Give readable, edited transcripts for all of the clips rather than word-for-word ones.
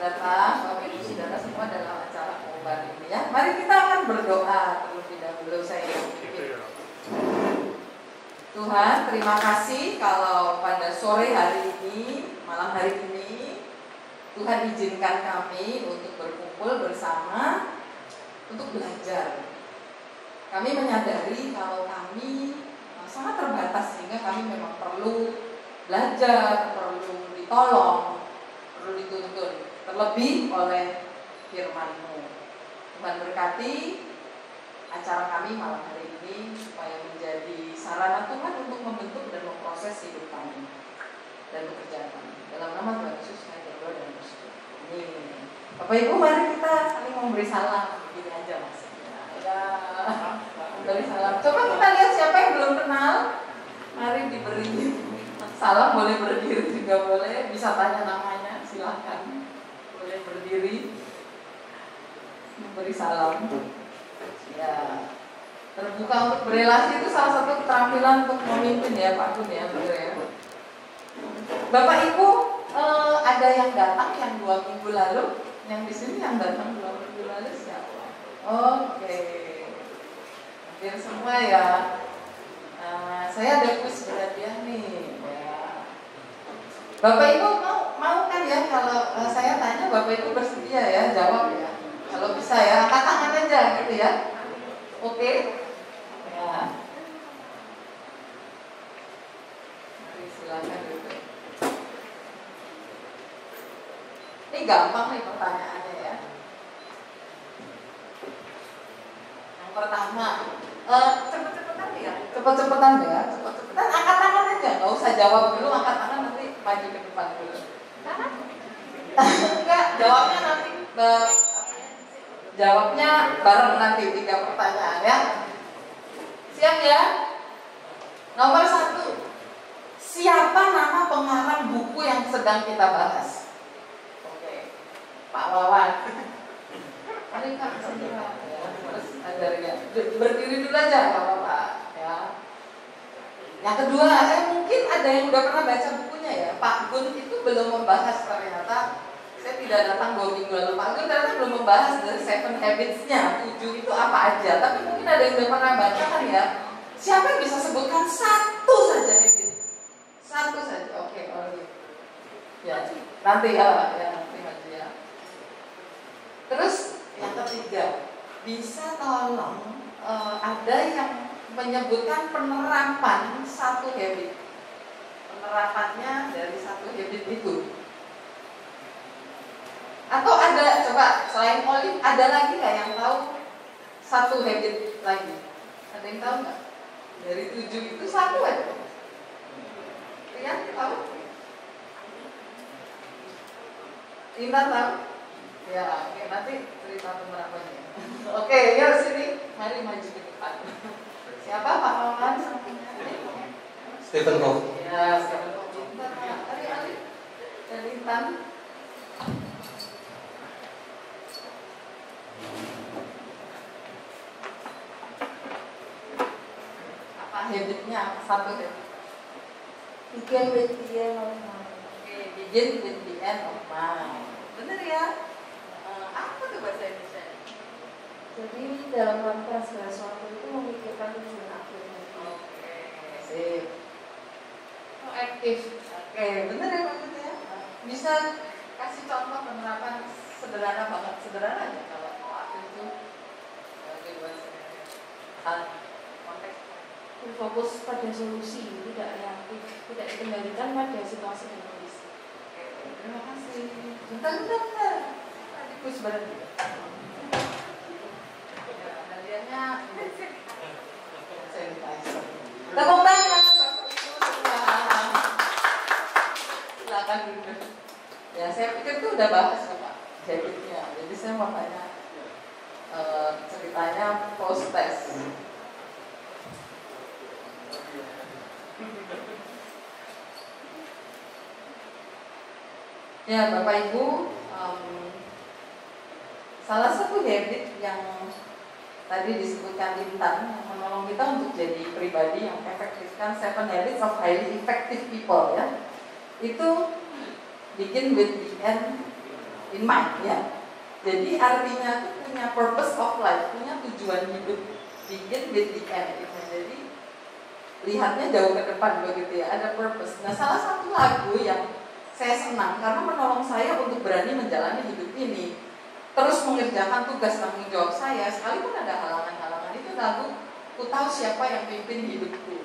datang, Bapak Ibu Saudara semua dalam acara pengubahan ini ya. Mari kita akan berdoa terlebih dahulu saya. Tuhan, terima kasih kalau pada sore hari ini, malam hari ini, Tuhan izinkan kami untuk berkumpul bersama untuk belajar. Kami menyadari kalau kami sangat terbatas sehingga kami memang perlu belajar, perlu ditolong, perlu dituntun, terlebih oleh firman-Mu. Tuhan berkati acara kami malam hari ini supaya menjadi sarana Tuhan untuk membentuk dan memproses hidup kami dan pekerjaan kami. Dalam nama Tuhan Yesus kami berdoa dan bersyukur. Amin. Bapak Ibu, mari kita saling memberi salam. Begini aja Mas. Ya, memberi salam. Coba kita lihat siapa yang belum kenal. Mari diberi salam, boleh berdiri juga boleh. Bisa tanya namanya, silahkan. Boleh berdiri. Memberi salam. Ya, terbuka untuk berelasi itu salah satu keterampilan untuk memimpin ya Pak Gun ya, betul ya. Bapak Ibu, ada yang datang yang 2 minggu lalu, yang di sini yang datang 2 minggu lalu siapa? Oke, hampir semua ya. Saya ada kuis berhadiah nih. Ya. Bapak Ibu mau kan ya kalau saya tanya Bapak Ibu bersedia ya jawab ya. Kalau bisa ya, angkat tangan aja gitu ya. Oke, ya. Mari silakan dulu. Ini gampang nih pertanyaannya ya. Yang pertama, cepet-cepetan ya. Cepet-cepetan ya. Cepet-cepetan, angkat tangan aja. Nggak usah jawab dulu, angkat tangan nanti maju ke depan dulu. Enggak, jawabnya nanti. Jawabnya bareng nanti 3 pertanyaan ya. Siap ya? Nomor 1. Siapa nama pengarang buku yang sedang kita bahas? Oke. Pak Wawan. Mari Kak segera ya. Terus ajarnya. Berdiri dulu aja Pak Bapak ya. Yang kedua, mungkin ada yang udah pernah baca bukunya ya. Pak Gun itu belum membahas ternyata. Saya tidak datang 2 minggu lalu. Pak Gun ternyata belum membahas dari 7 habits-nya, 7 itu apa aja. Tapi mungkin ada yang udah pernah baca kan ya. Siapa yang bisa sebutkan 1 saja habit? 1 saja. Oke, ya, nanti ya, nanti maju ya. Terus yang ketiga, bisa tolong ada yang menyebutkan penerapan 1 habit. Penerapannya dari 1 habit itu. Atau ada, coba selain Olive, ada lagi nggak yang tahu 1 habit lagi? Ada yang tahu nggak? Dari 7 itu 1 aja. Rian tahu? Intan tahu? Ya, oke, nanti cerita penerapannya. Oke, yuk sini, mari maju ke depan. Siapa Pak Wawan? Stephen Kof. Ya, Stephen Kof. Intan, Ali, dan Intan. Habitnya 1 habit. Begin with the end of mind. Oke, begin with the end of mind. Bener ya? Apa tuh bahasa Indonesia? Jadi dalam melakukan segala sesuatu itu memikirkan tujuan akhirnya. Oke, sip. Proaktif. Oke, bener ya Pak Putri ya? Bisa kasih contoh penerapan sederhana banget, sederhana aja kalau proaktif itu di bahasa Indonesia. Berfokus pada solusi, tidak reaktif, tidak dikendalikan pada situasi dan kondisi. Oke, terima kasih. Bentar. Tadi kus berhenti. Ya, hadiahnya sanitizer. Tepuk tangan Bapak Ibu semua. Silakan duduk. Ya, saya pikir itu udah bahas ya Pak, habitnya. Jadi saya mau tanya ceritanya post test. Ya Bapak Ibu, salah satu habit yang tadi disebutkan Intan yang menolong kita untuk jadi pribadi yang efektif kan 7 habits of highly effective people ya. Itu begin with the end in mind ya. Jadi artinya tuh punya purpose of life, punya tujuan hidup, begin with the end. Jadi lihatnya jauh ke depan begitu ya, ada purpose. Nah, salah satu lagu yang saya senang karena menolong saya untuk berani menjalani hidup ini, terus mengerjakan tugas tanggung jawab saya, sekalipun ada halangan-halangan, itu lagu Ku Tahu Siapa Yang Pimpin Hidupku.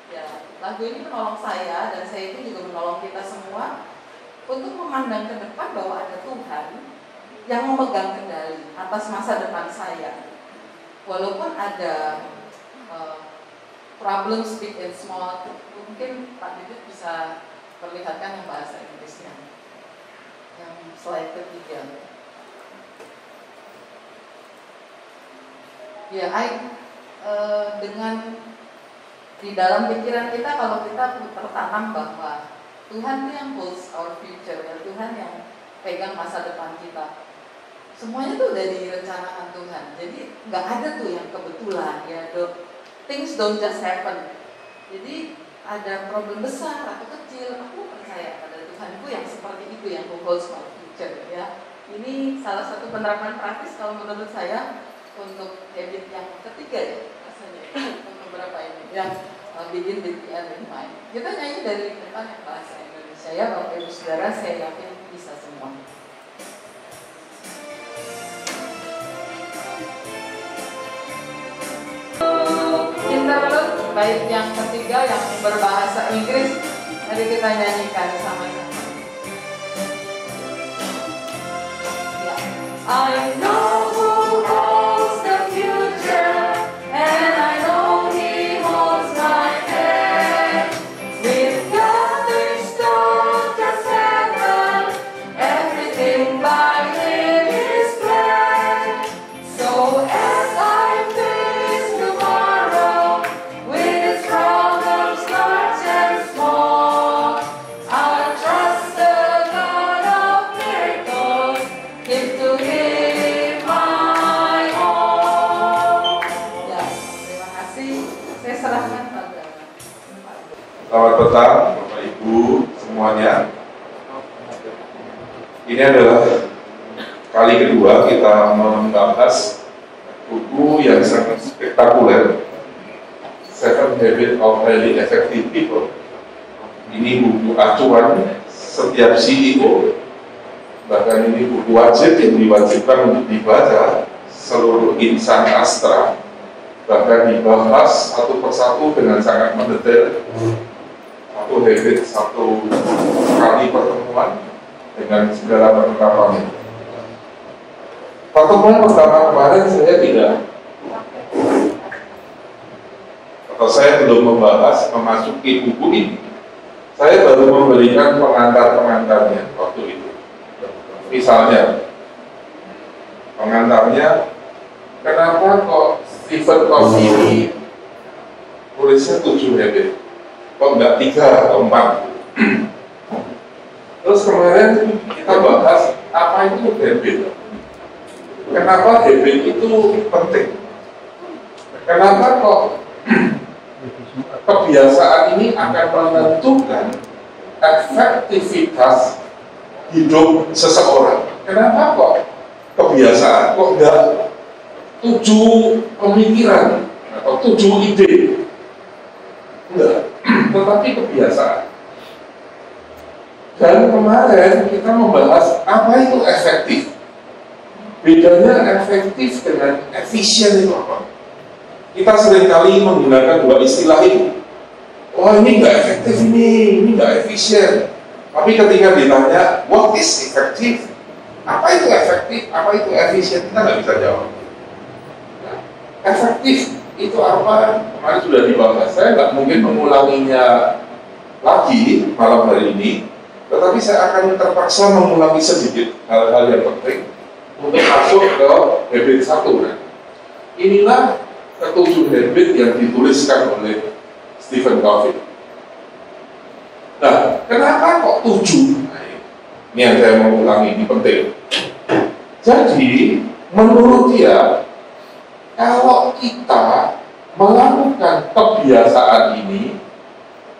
Ya, lagu ini menolong saya dan saya itu juga menolong kita semua untuk memandang ke depan bahwa ada Tuhan yang memegang kendali atas masa depan saya. Walaupun ada problems big and small, mungkin Pak Didit bisa perlihatkan yang bahasa Inggrisnya, yang slide ketiga. Ya, dengan di dalam pikiran kita, kalau kita tertanam bahwa Tuhan yang holds our future, ya, Tuhan yang pegang masa depan kita. Semuanya tuh udah direncanakan Tuhan. Jadi nggak ada tuh yang kebetulan ya. Things don't just happen. Jadi ada problem besar atau kecil, aku percaya pada Tuhanku yang seperti itu, yang holds my future ya. Ini salah satu penerapan praktis kalau menurut saya untuk habit yang ketiga ya rasanya untuk beberapa ini yang begin with the end in mind. Kita nyanyi dari depan yang bahasa Indonesia ya, Bapak Ibu Saudara, saya yakin bisa semua. Interlude baik yang ketiga yang berbahasa Inggris, mari kita nyanyikan sama-sama. Ya. I know who holds the future, and I know He holds my hand. With nothing don't just happen, everything by Him is planned. So as I face tomorrow with its problems large and small, I'll trust the God of miracles, give to Him my all. Ya, terima kasih. Saya serahkan pada Pak. Selamat petang Bapak Ibu semuanya. Ini adalah kali kedua kita membahas buku yang sangat spektakuler, Seven Habits of Highly Effective People. Ini buku acuan setiap CEO, bahkan ini buku wajib yang diwajibkan untuk dibaca seluruh insan Astra, bahkan dibahas satu persatu dengan sangat mendetail, satu habit, satu kali pertemuan dengan segala penerapannya. Pertemuan pertama kemarin saya tidak, atau saya belum membahas memasuki buku ini. Saya baru memberikan pengantar-pengantarnya waktu itu. Misalnya, pengantarnya, kenapa kok Stephen Covey ini tulisnya 7 habit? Kok enggak 3 atau 4? Terus kemarin kita bahas apa itu habit. Kenapa habit itu penting? Kenapa kok kebiasaan ini akan menentukan efektivitas hidup seseorang? Kenapa kok kebiasaan kok enggak 7 pemikiran atau 7 ide? Enggak, tetapi kebiasaan. Dan kemarin kita membahas apa itu efektif. Bedanya efektif dengan efisien itu apa? Kita seringkali menggunakan dua istilah ini. Oh, ini nggak efektif, ini nggak efisien. Tapi ketika ditanya, what is effective? Apa itu efektif? Apa itu efisien? Kita nggak bisa jawab. Nah, efektif itu apa? Kemarin sudah dibahas. Saya nggak mungkin mengulanginya lagi malam hari ini. Tetapi saya akan terpaksa mengulangi sedikit hal-hal yang penting untuk masuk ke habit 1. Nah, inilah ke-7 habit yang dituliskan oleh Stephen Covey. Nah, kenapa kok 7? Nah, ini yang saya mau ulangi, ini penting. Jadi, menurut dia, kalau kita melakukan kebiasaan ini,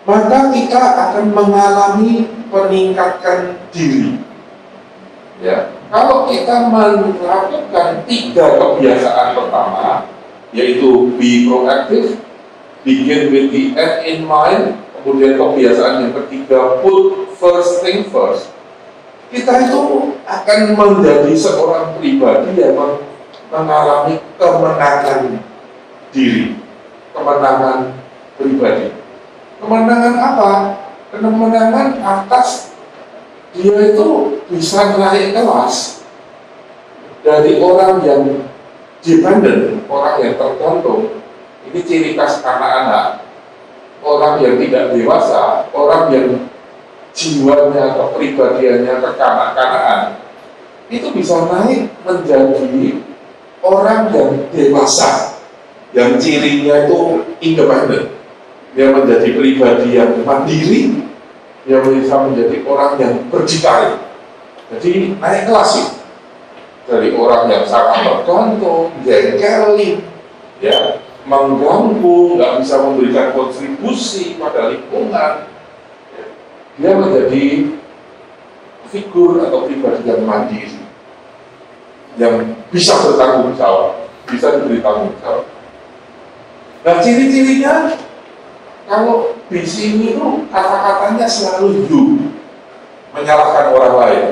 maka kita akan mengalami peningkatan diri. Ya, kalau kita melakukan 3 kebiasaan pertama, yaitu be proactive, begin with the end in mind, kemudian kebiasaan yang ketiga put first thing first, kita itu akan menjadi seorang pribadi yang mengalami kemenangan diri, kemenangan pribadi. Kemenangan apa? Kemenangan atas dia itu bisa naik kelas dari orang yang dependent, orang yang tergantung. Ini ciri khas anak-anak, orang yang tidak dewasa, orang yang jiwanya atau kepribadiannya kekanak-kanakan, itu bisa naik menjadi orang yang dewasa, yang cirinya itu independen, yang menjadi pribadi yang mandiri, yang bisa menjadi orang yang berdikari. Jadi naik kelas dari orang yang sangat tergantung, jengkelin, ya, mengganggu, nggak bisa memberikan kontribusi pada lingkungan, ya, dia menjadi figur atau pribadi yang mandiri, yang bisa bertanggung jawab, bisa diberi tanggung jawab. Nah, ciri-cirinya kalau di sini tuh kata-katanya selalu you, menyalahkan orang lain.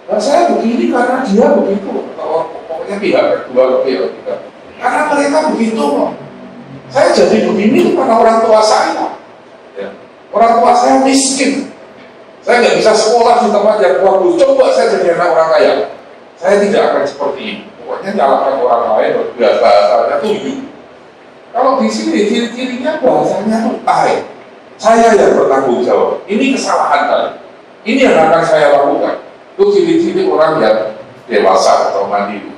Nah, saya begini karena dia begitu, atau pokoknya pihak kedua pihak kita. Karena mereka begitu kok. Saya jadi begini karena orang tua saya. Ya. Orang tua saya miskin. Saya nggak bisa sekolah di tempat yang bagus. Coba saya jadi anak orang kaya. Saya tidak akan seperti ini. Pokoknya nyalahkan orang lain, bahasanya tuh you. Kalau di sini ciri-cirinya bahasanya tuh saya yang bertanggung jawab. Ini kesalahan kali. Ini yang akan saya lakukan. Itu ciri-ciri orang yang dewasa atau mandiri.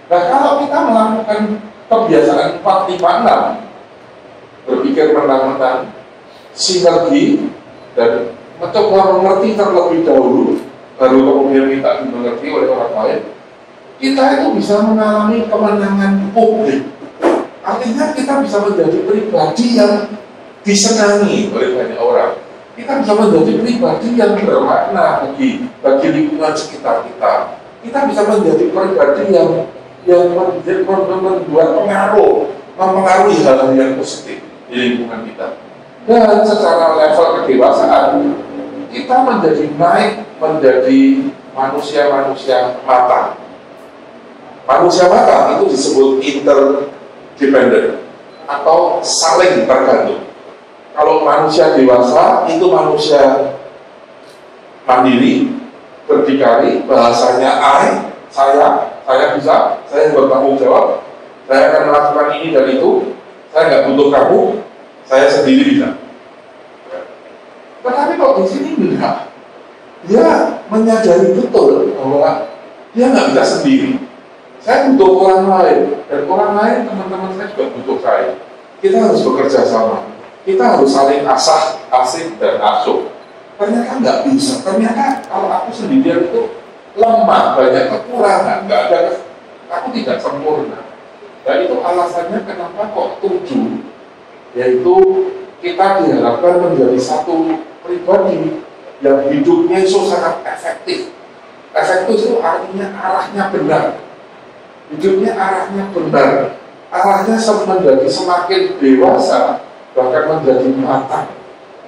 Nah, kalau kita melakukan kebiasaan 4, 5, 6, berpikir menang-menang, sinergi, dan mencoba mengerti terlebih dahulu, baru kemudian kita dimengerti oleh orang lain, kita itu bisa mengalami kemenangan publik. Artinya kita bisa menjadi pribadi yang disenangi oleh banyak orang. Kita bisa menjadi pribadi yang bermakna bagi lingkungan sekitar kita. Kita bisa menjadi pribadi yang membuat mempengaruhi hal-hal yang positif di lingkungan kita. Dan secara level kedewasaan, kita menjadi naik menjadi manusia-manusia matang. Manusia matang itu disebut interdependent atau saling tergantung. Kalau manusia dewasa itu manusia mandiri, berdikari, bahasanya saya bisa, saya bertanggung jawab, saya akan melakukan ini dan itu, saya nggak butuh kamu, saya sendiri bisa. Tetapi kalau di sini enggak, dia menyadari betul bahwa dia nggak bisa sendiri. Saya butuh orang lain, dan orang lain teman-teman saya juga butuh saya. Kita harus bekerja sama, kita harus saling asih dan asuh. Ternyata nggak bisa. Ternyata kalau aku sendirian itu lemah, banyak kekurangan, nggak ada, aku tidak sempurna. Dan itu alasannya kenapa kok 7, yaitu kita diharapkan menjadi satu pribadi yang hidupnya itu sangat efektif. Efektif itu artinya arahnya benar. Hidupnya arahnya benar. Arahnya menjadi semakin dewasa, bahkan menjadi matang.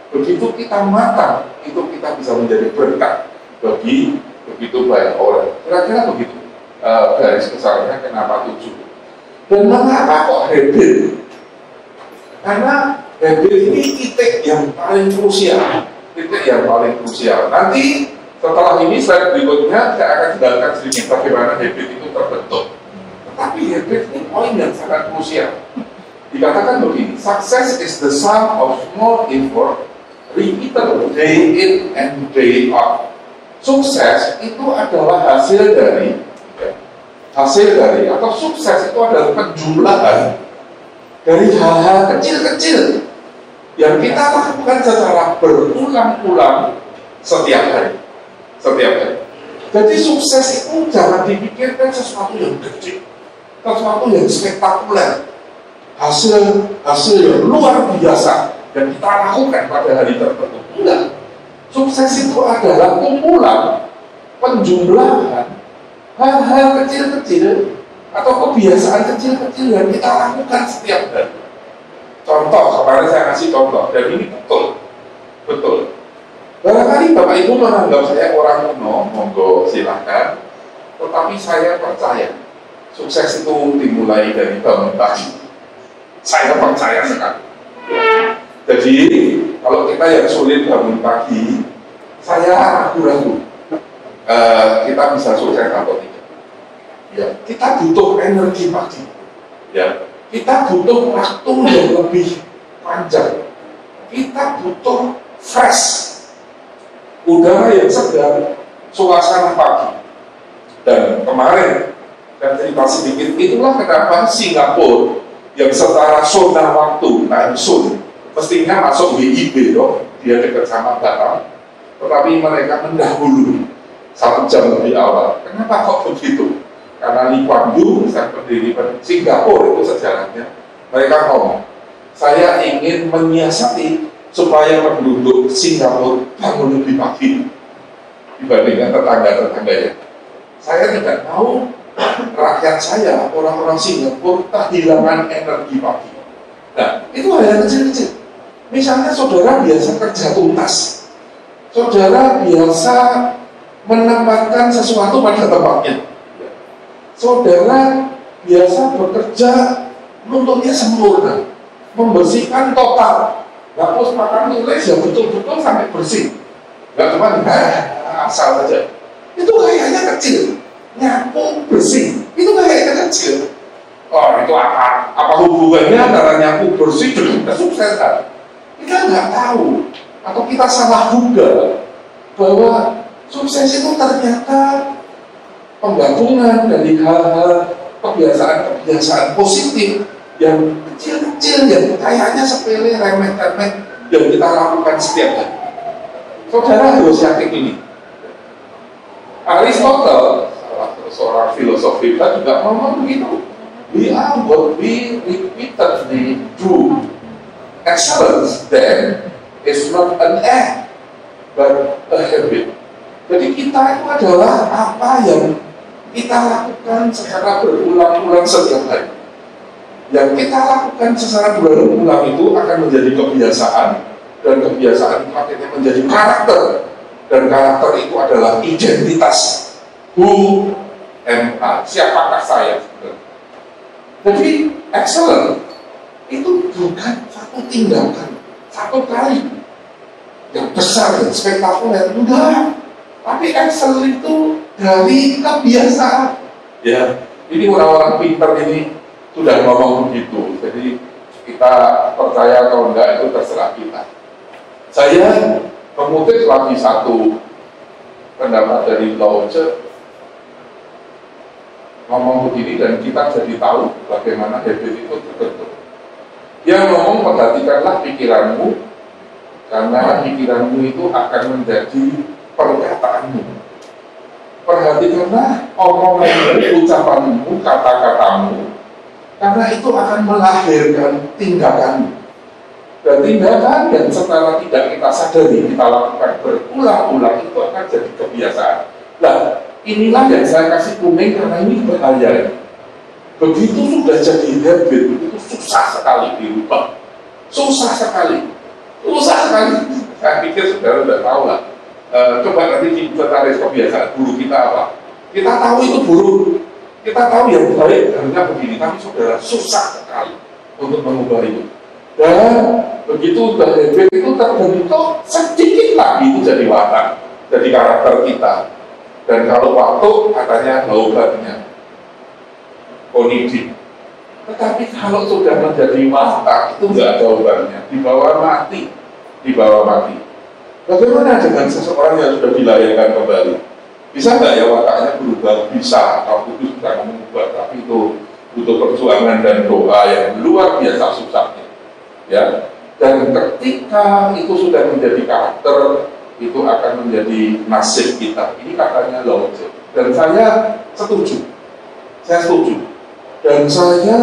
Begitu kita matang, itu kita bisa menjadi berkat bagi begitu banyak orang. Kira-kira begitu garis besarnya kenapa 7. Dan mengapa kok habit? Karena habit ini titik yang paling krusial. Titik yang paling krusial. Nanti setelah ini slide berikutnya saya akan jelaskan sedikit bagaimana habit itu terbentuk. Tetapi habit ini poin yang sangat krusial. Dikatakan begini, success is the sum of small effort repeated day in and day out. Sukses itu adalah hasil dari atau sukses itu adalah penjumlahan dari hal-hal kecil-kecil yang kita lakukan secara berulang-ulang setiap hari. Jadi sukses itu jangan dipikirkan sesuatu yang gede, sesuatu yang spektakuler, hasil yang luar biasa dan kita lakukan pada hari tertentu. Enggak. Sukses itu adalah kumpulan penjumlahan hal-hal kecil-kecil atau kebiasaan kecil-kecil yang kita lakukan setiap hari. Contoh, kemarin saya kasih contoh, dan ini betul. Barangkali Bapak Ibu menganggap saya orang kuno, monggo silahkan. Tetapi saya percaya, sukses itu dimulai dari bangun pagi. Saya percaya sekali. Jadi, kalau kita yang sulit bangun pagi, saya ragu-ragu kita bisa sukses atau tidak. Ya, kita butuh energi pagi. Ya, kita butuh waktu yang lebih panjang. Kita butuh fresh, udara yang segar, suasana pagi. Dan kemarin saya cerita sedikit, itulah kenapa Singapura yang secara zona waktu time zone mestinya masuk WIB dong, dia dekat sama Batam, tetapi mereka mendahului 1 jam lebih awal. Kenapa kok begitu? Karena Lee Kuan Yew, sang pendiri Singapura itu sejarahnya, mereka ngomong, saya ingin menyiasati supaya penduduk Singapura bangun lebih pagi dibandingkan tetangga-tetangganya. Saya tidak mau rakyat saya, orang-orang Singapura, kehilangan energi pagi. Nah, itu hal yang kecil-kecil. Misalnya saudara biasa kerja tuntas, saudara biasa menempatkan sesuatu pada tempatnya, saudara biasa bekerja nuntutnya sempurna, membersihkan total, hapus papan tulis yang betul-betul sampai bersih, nggak cuma asal saja. Itu kayaknya kecil, nyapu bersih, itu kayaknya kecil. Oh, itu apa hubungannya antara nyapu bersih dengan kesuksesan? Kita nggak tahu, atau kita salah duga bahwa sukses itu ternyata penggabungan dari hal-hal kebiasaan-kebiasaan positif yang kecil-kecil, yang kayaknya sepele, remeh-temeh, yang kita lakukan setiap hari. Saudara harus yakin ini. Aristotle, seorang filosof kita juga ngomong begitu. We are what we repeatedly do. Excellence then is not an act, but a habit. Jadi kita itu adalah apa yang kita lakukan secara berulang-ulang setiap hari. Yang kita lakukan secara berulang-ulang itu akan menjadi kebiasaan, dan kebiasaan itu akhirnya menjadi karakter. Dan karakter itu adalah identitas. Who am I? Siapakah saya? Jadi excellent itu bukan satu tindakan, satu kali yang besar dan spektakuler, enggak. Tapi excellent itu dari kebiasaan. Ya, ini orang-orang pintar ini sudah ngomong begitu. Jadi kita percaya atau enggak itu terserah kita. Saya mengutip lagi satu pendapat dari Lao Tzu, ngomong begini, dan kita jadi tahu bagaimana habit itu terbentuk. Dia ngomong, perhatikanlah pikiranmu, karena pikiranmu itu akan menjadi perkataanmu. Perhatikanlah omonganmu, ucapanmu, kata-katamu, karena itu akan melahirkan tindakanmu. Dan tindakan yang secara tidak kita sadari kita lakukan berulang-ulang itu akan jadi kebiasaan. Nah, inilah yang saya kasih kuning karena ini bahaya. Begitu sudah jadi habit, itu susah sekali dirubah. Susah sekali. Saya pikir saudara sudah tahu lah. Coba nanti kita tarik kebiasaan buruk kita apa. Kita tahu itu buruk. Kita tahu yang baik harusnya begini, tapi saudara susah sekali untuk mengubah itu. Dan begitu udah habit itu terbentuk, sedikit lagi itu jadi watak, jadi karakter kita. Dan kalau waktu katanya obatnya konidin. Tetapi kalau sudah menjadi watak itu nggak ada obatnya, dibawa mati. Bagaimana dengan seseorang yang sudah dilahirkan kembali? Bisa nggak ya wataknya berubah? Bisa, kalau itu sudah mengubah, tapi itu butuh perjuangan dan doa yang luar biasa susahnya. Ya, dan ketika itu sudah menjadi karakter, itu akan menjadi nasib kita. Ini katanya Lao Tzu. Dan saya setuju. Dan saya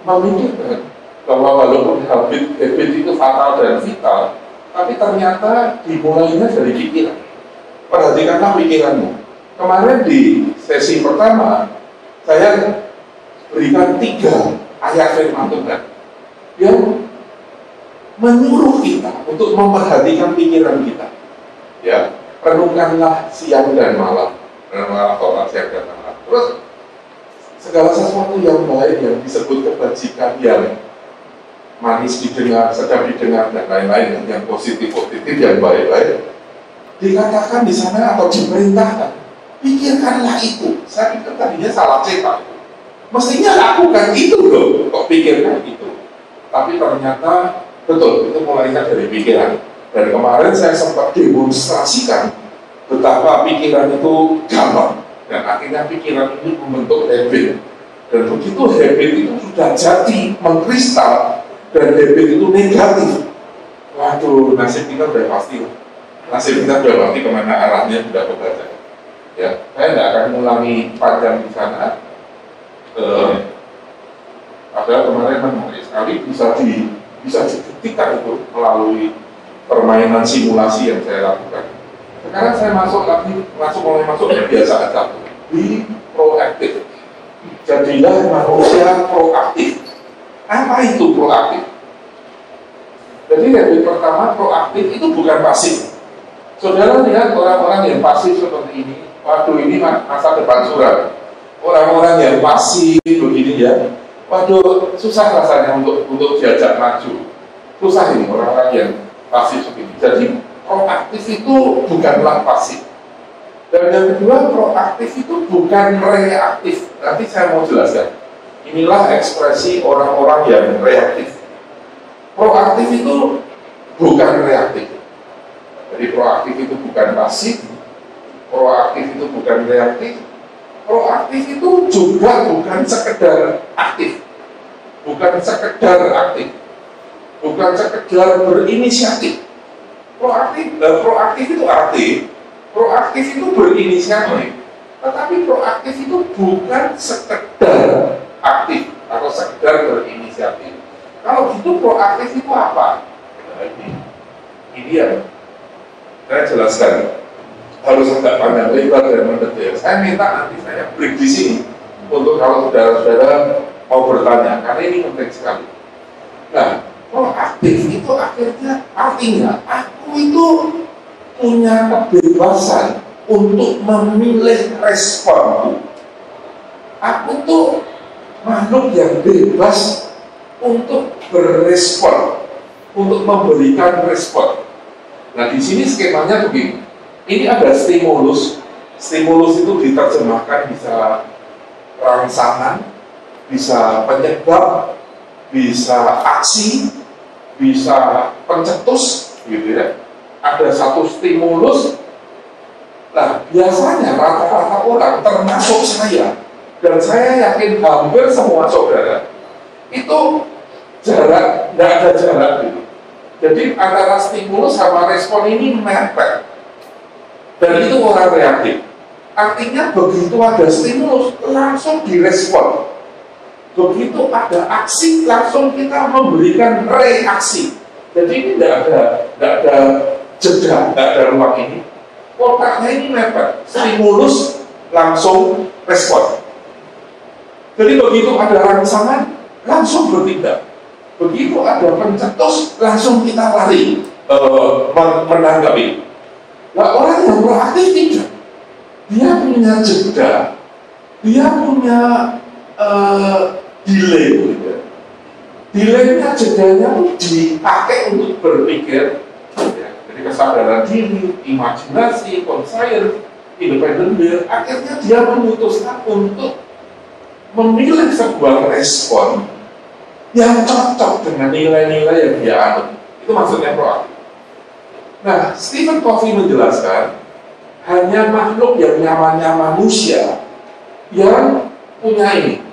memikirkan bahwa walaupun habit itu fatal dan vital, tapi ternyata dimulainya dari pikiran. perhatikanlah pikiranmu. Kemarin di sesi pertama, saya berikan 3 ayat firman Tuhan yang menyuruh kita untuk memperhatikan pikiran kita. Ya, renungkanlah siang dan malam, renungkanlah siang dan malam. Terus segala sesuatu yang baik yang disebut kebajikan, yang manis didengar, sedap didengar, dan lain-lain yang positif yang baik-baik, dikatakan di sana atau diperintahkan, pikirkanlah itu. Saya pikir tadinya salah cetak. Mestinya lakukan itu loh, kok pikirkan itu. Tapi ternyata betul, itu mulainya dari pikiran. Dan kemarin saya sempat demonstrasikan betapa pikiran itu gampang. Dan akhirnya pikiran ini membentuk habit. Dan begitu habit itu sudah jadi, mengkristal, dan habit itu negatif, waduh, nasib kita udah pasti. Nasib kita udah pasti kemana arahnya sudah kebaca. Ya, saya tidak akan mengulangi panjang di sana. Padahal kemarin menarik sekali bisa dibuktikan itu melalui permainan simulasi yang saya lakukan. Sekarang saya mulai masuk kebiasaan satu, be proaktif. Jadilah manusia proaktif. Apa itu proaktif? Jadi habit pertama, proaktif itu bukan pasif. Saudara lihat orang-orang yang pasif seperti ini, waduh, ini masa depan suram. Orang-orang yang pasif begini ya, waduh, susah rasanya untuk diajak maju. Susah ini orang-orang yang pasif seperti ini. Jadi proaktif itu bukanlah pasif. Dan yang kedua, proaktif itu bukan reaktif. Nanti saya mau jelaskan. Inilah ekspresi orang-orang yang reaktif. Proaktif itu bukan reaktif. Jadi proaktif itu bukan pasif, proaktif itu bukan reaktif, proaktif itu juga bukan sekedar aktif, bukan sekedar aktif, bukan sekedar berinisiatif. Proaktif itu aktif, proaktif itu berinisiatif, tetapi proaktif itu bukan sekedar aktif atau sekedar berinisiatif. Kalau gitu proaktif itu apa? Nah, ini yang saya jelaskan, harus agak panjang lebar dan mendetail. Saya minta nanti saya break di sini untuk kalau saudara-saudara mau bertanya, karena ini penting sekali. Nah, proaktif itu akhirnya artinya aku itu punya kebebasan untuk memilih respon. Aku tuh makhluk yang bebas untuk berrespon, untuk memberikan respon. Nah, di sini skemanya begini. Ini ada stimulus. Stimulus itu diterjemahkan bisa rangsangan, bisa penyebab, bisa aksi, bisa pencetus, gitu ya. Ada satu stimulus. Nah, biasanya rata-rata orang, termasuk saya, dan saya yakin hampir semua saudara, itu jarak, tidak ada jarak gitu. Jadi antara stimulus sama respon ini mepet. Dan itu orang reaktif. Artinya begitu ada stimulus, langsung direspon. Begitu ada aksi, langsung kita memberikan reaksi. Jadi ini tidak ada jeda, tidak ada ruang ini. Kotaknya ini mepet. Stimulus, langsung respon. Jadi begitu ada rangsangan, langsung bertindak. Begitu ada pencetus, langsung kita lari menanggapi. Nah, orang yang proaktif tidak. Dia punya jeda, dia punya delay. Gitu. Delaynya, jedanya itu dipakai untuk berpikir. Ya, jadi kesadaran diri, imajinasi, conscious, independent will. Akhirnya dia memutuskan untuk memilih sebuah respon yang cocok dengan nilai-nilai yang dia anut. Itu maksudnya proaktif. Nah, Stephen Covey menjelaskan hanya makhluk yang namanya manusia yang punya ini.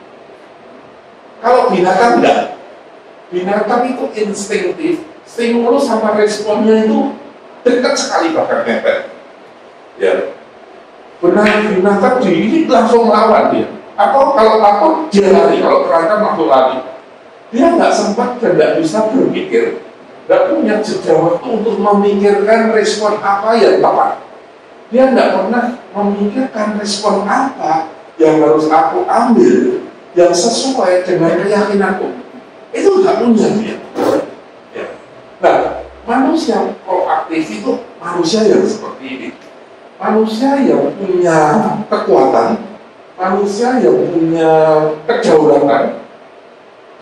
Kalau binatang enggak. Binatang itu instinktif, stimulus sama responnya itu dekat sekali bahkan mepet. Ya. Benar, binatang ini langsung lawan dia. Atau kalau takut dia lari, kalau terancam langsung lari. Dia nggak sempat dan nggak bisa berpikir, nggak punya jeda waktu untuk memikirkan respon apa yang tepat. Dia tidak pernah memikirkan respon apa yang harus aku ambil yang sesuai dengan keyakinanku. Itu nggak punya dia. Ya. Nah, manusia proaktif itu manusia yang seperti ini. Manusia yang punya kekuatan, manusia yang punya kedaulatan,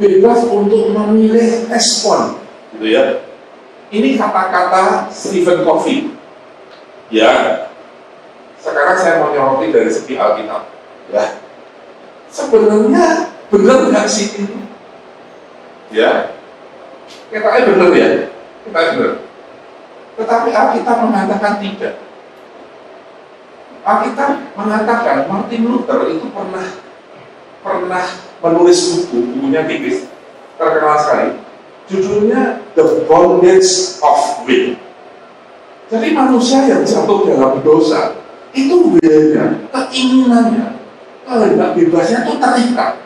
bebas untuk memilih respon, gitu ya. Ini kata-kata Stephen Covey. Ya, sekarang saya mau nyoroti dari segi Alkitab. Ya, sebenarnya benar nggak sih itu? Ya, kita benar ya, kita benar. Tetapi Alkitab mengatakan tidak. Alkitab mengatakan Martin Luther itu pernah menulis bukunya tipis, terkenal sekali. Judulnya The Bondage of Will. Jadi manusia yang jatuh dalam dosa itu willnya, keinginannya, kehendak bebasnya itu terikat.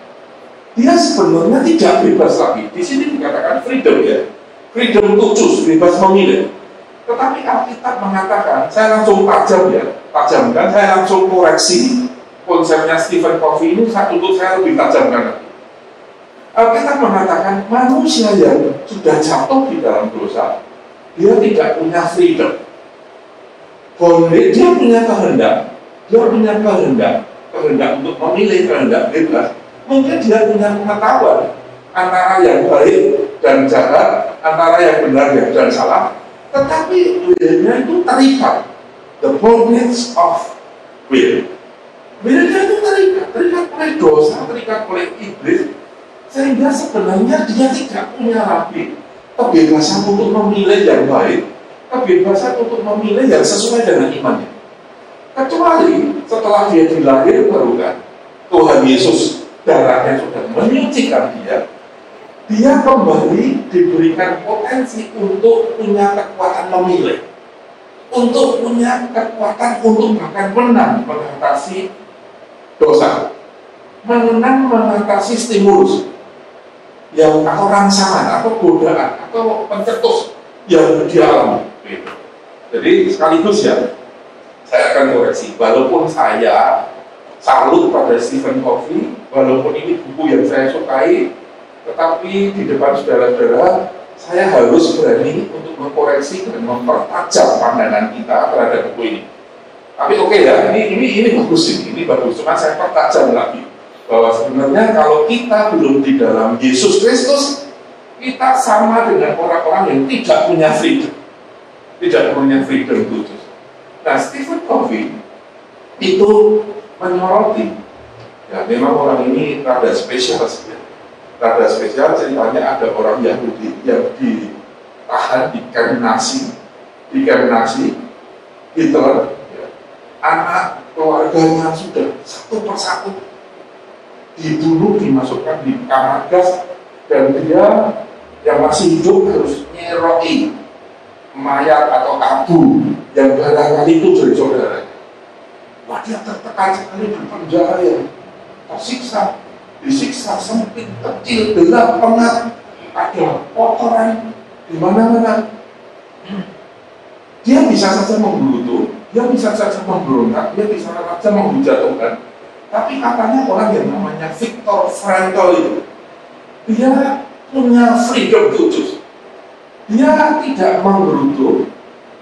Dia sebenarnya tidak bebas lagi. Di sini dikatakan freedom ya, freedom to choose, bebas memilih. Tetapi Alkitab mengatakan, saya langsung tajamkan, saya langsung koreksi konsepnya Stephen Covey ini untuk saya lebih tajamkan. Alkitab mengatakan manusia yang sudah jatuh di dalam dosa, dia tidak punya freedom. Dia punya kehendak untuk memilih, kehendak bebas. Mungkin dia punya pengetahuan antara yang baik dan jahat, antara yang benar dan salah, tetapi willnya itu terikat. The bondage of will. Willnya itu terikat oleh dosa, terikat oleh iblis, sehingga sebenarnya dia tidak punya lagi kebebasan untuk memilih yang baik, kebebasan untuk memilih yang sesuai dengan imannya. Kecuali setelah dia dilahirkan, Tuhan Yesus darahnya sudah menyucikan dia kembali diberikan potensi untuk punya kekuatan memilih, untuk punya kekuatan untuk bahkan menang mengatasi dosa, mengatasi stimulus yang atau rangsangan atau godaan atau pencetus yang dia alami. Jadi sekaligus ya, saya akan koreksi. Walaupun saya salut pada Stephen Covey, walaupun ini buku yang saya sukai, tetapi di depan saudara-saudara saya harus berani untuk mengkoreksi dan mempertajam pandangan kita terhadap buku ini. Tapi oke ya, ini bagus ini bagus. Cuma saya pertajam lagi bahwa sebenarnya kalau kita belum di dalam Yesus Kristus, kita sama dengan orang-orang yang tidak punya freedom, khusus. Nah, Stephen Covey itu menyoroti, ya memang orang ini rada spesial ceritanya. Ada orang Yahudi yang ditahan di kamp Nazi, Hitler, ya, anak keluarganya sudah satu persatu dibunuh, dimasukkan di kamar gas, dan dia yang masih hidup harus nyeroi mayat atau abu yang barangkali itu dari saudaranya. Wah, dia tertekan sekali di penjara yang disiksa sempit, kecil, gelap, pengap, ada kotoran di mana-mana. Dia bisa saja menggerutu, dia bisa saja memberontak, dia bisa saja menjatuhkan. Tapi katanya orang yang namanya Viktor Frankl itu, dia punya freedom to choose. Dia tidak menggerutu,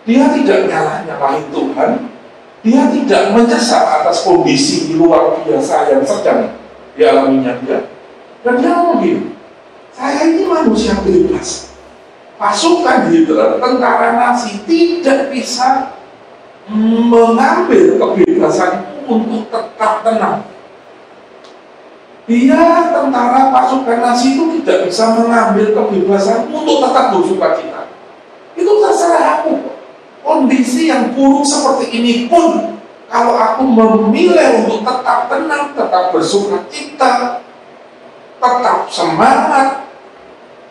dia tidak nyalahin Tuhan, dia tidak menyesal atas kondisi luar biasa yang sedang dialaminya dia. Dan dia ngomong gini, saya ini manusia bebas. Pasukan Hitler, tentara Nazi tidak bisa mengambil kebebasan untuk tetap tenang. Dia tentara pasukan Nazi itu tidak bisa mengambil kebebasan untuk tetap bersukacita. Itu terserah aku. Kondisi yang buruk seperti ini pun, kalau aku memilih untuk tetap tenang, tetap bersukacita, tetap semangat,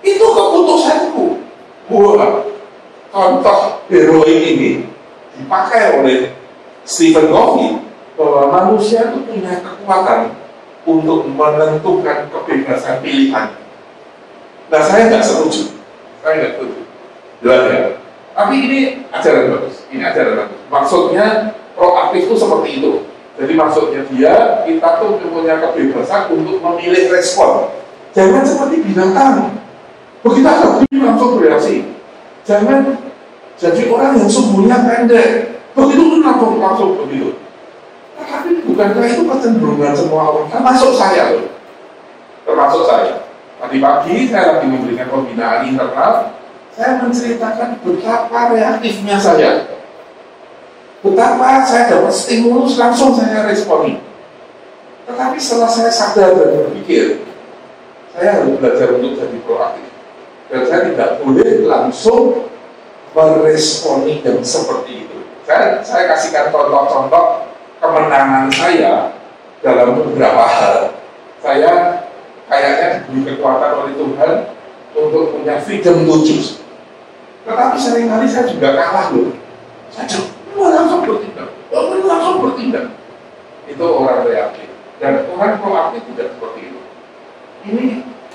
itu keputusanku. Wah, contoh heroik ini dipakai oleh Stephen Covey bahwa manusia itu punya kekuatan untuk menentukan kebebasan pilihan. Nah, saya nggak setuju. Jelas ya. Tapi ini ajaran bagus. Maksudnya proaktif itu seperti itu. Jadi maksudnya kita tuh punya kebebasan untuk memilih respon. Jangan seperti binatang. Begitu ada binatang langsung bereaksi. Jangan jadi orang yang sumbunya pendek. Begitu tuh langsung begitu. Tapi bukankah itu kecenderungan semua orang? Termasuk saya loh. Termasuk saya. Tadi pagi saya lagi memberikan pembinaan internal. Saya menceritakan betapa reaktifnya saya. Betapa saya dapat stimulus langsung saya responi. Tetapi setelah saya sadar dan berpikir, saya harus belajar untuk jadi proaktif. Dan saya tidak boleh langsung meresponi yang seperti itu. Saya kasihkan contoh-contoh kemenangan saya dalam beberapa hal. Saya kayaknya diberi kekuatan oleh Tuhan untuk punya freedom to choose. Tetapi seringkali saya juga kalah loh. Saya langsung bertindak. Itu orang reaktif. Dan orang proaktif tidak seperti itu. Ini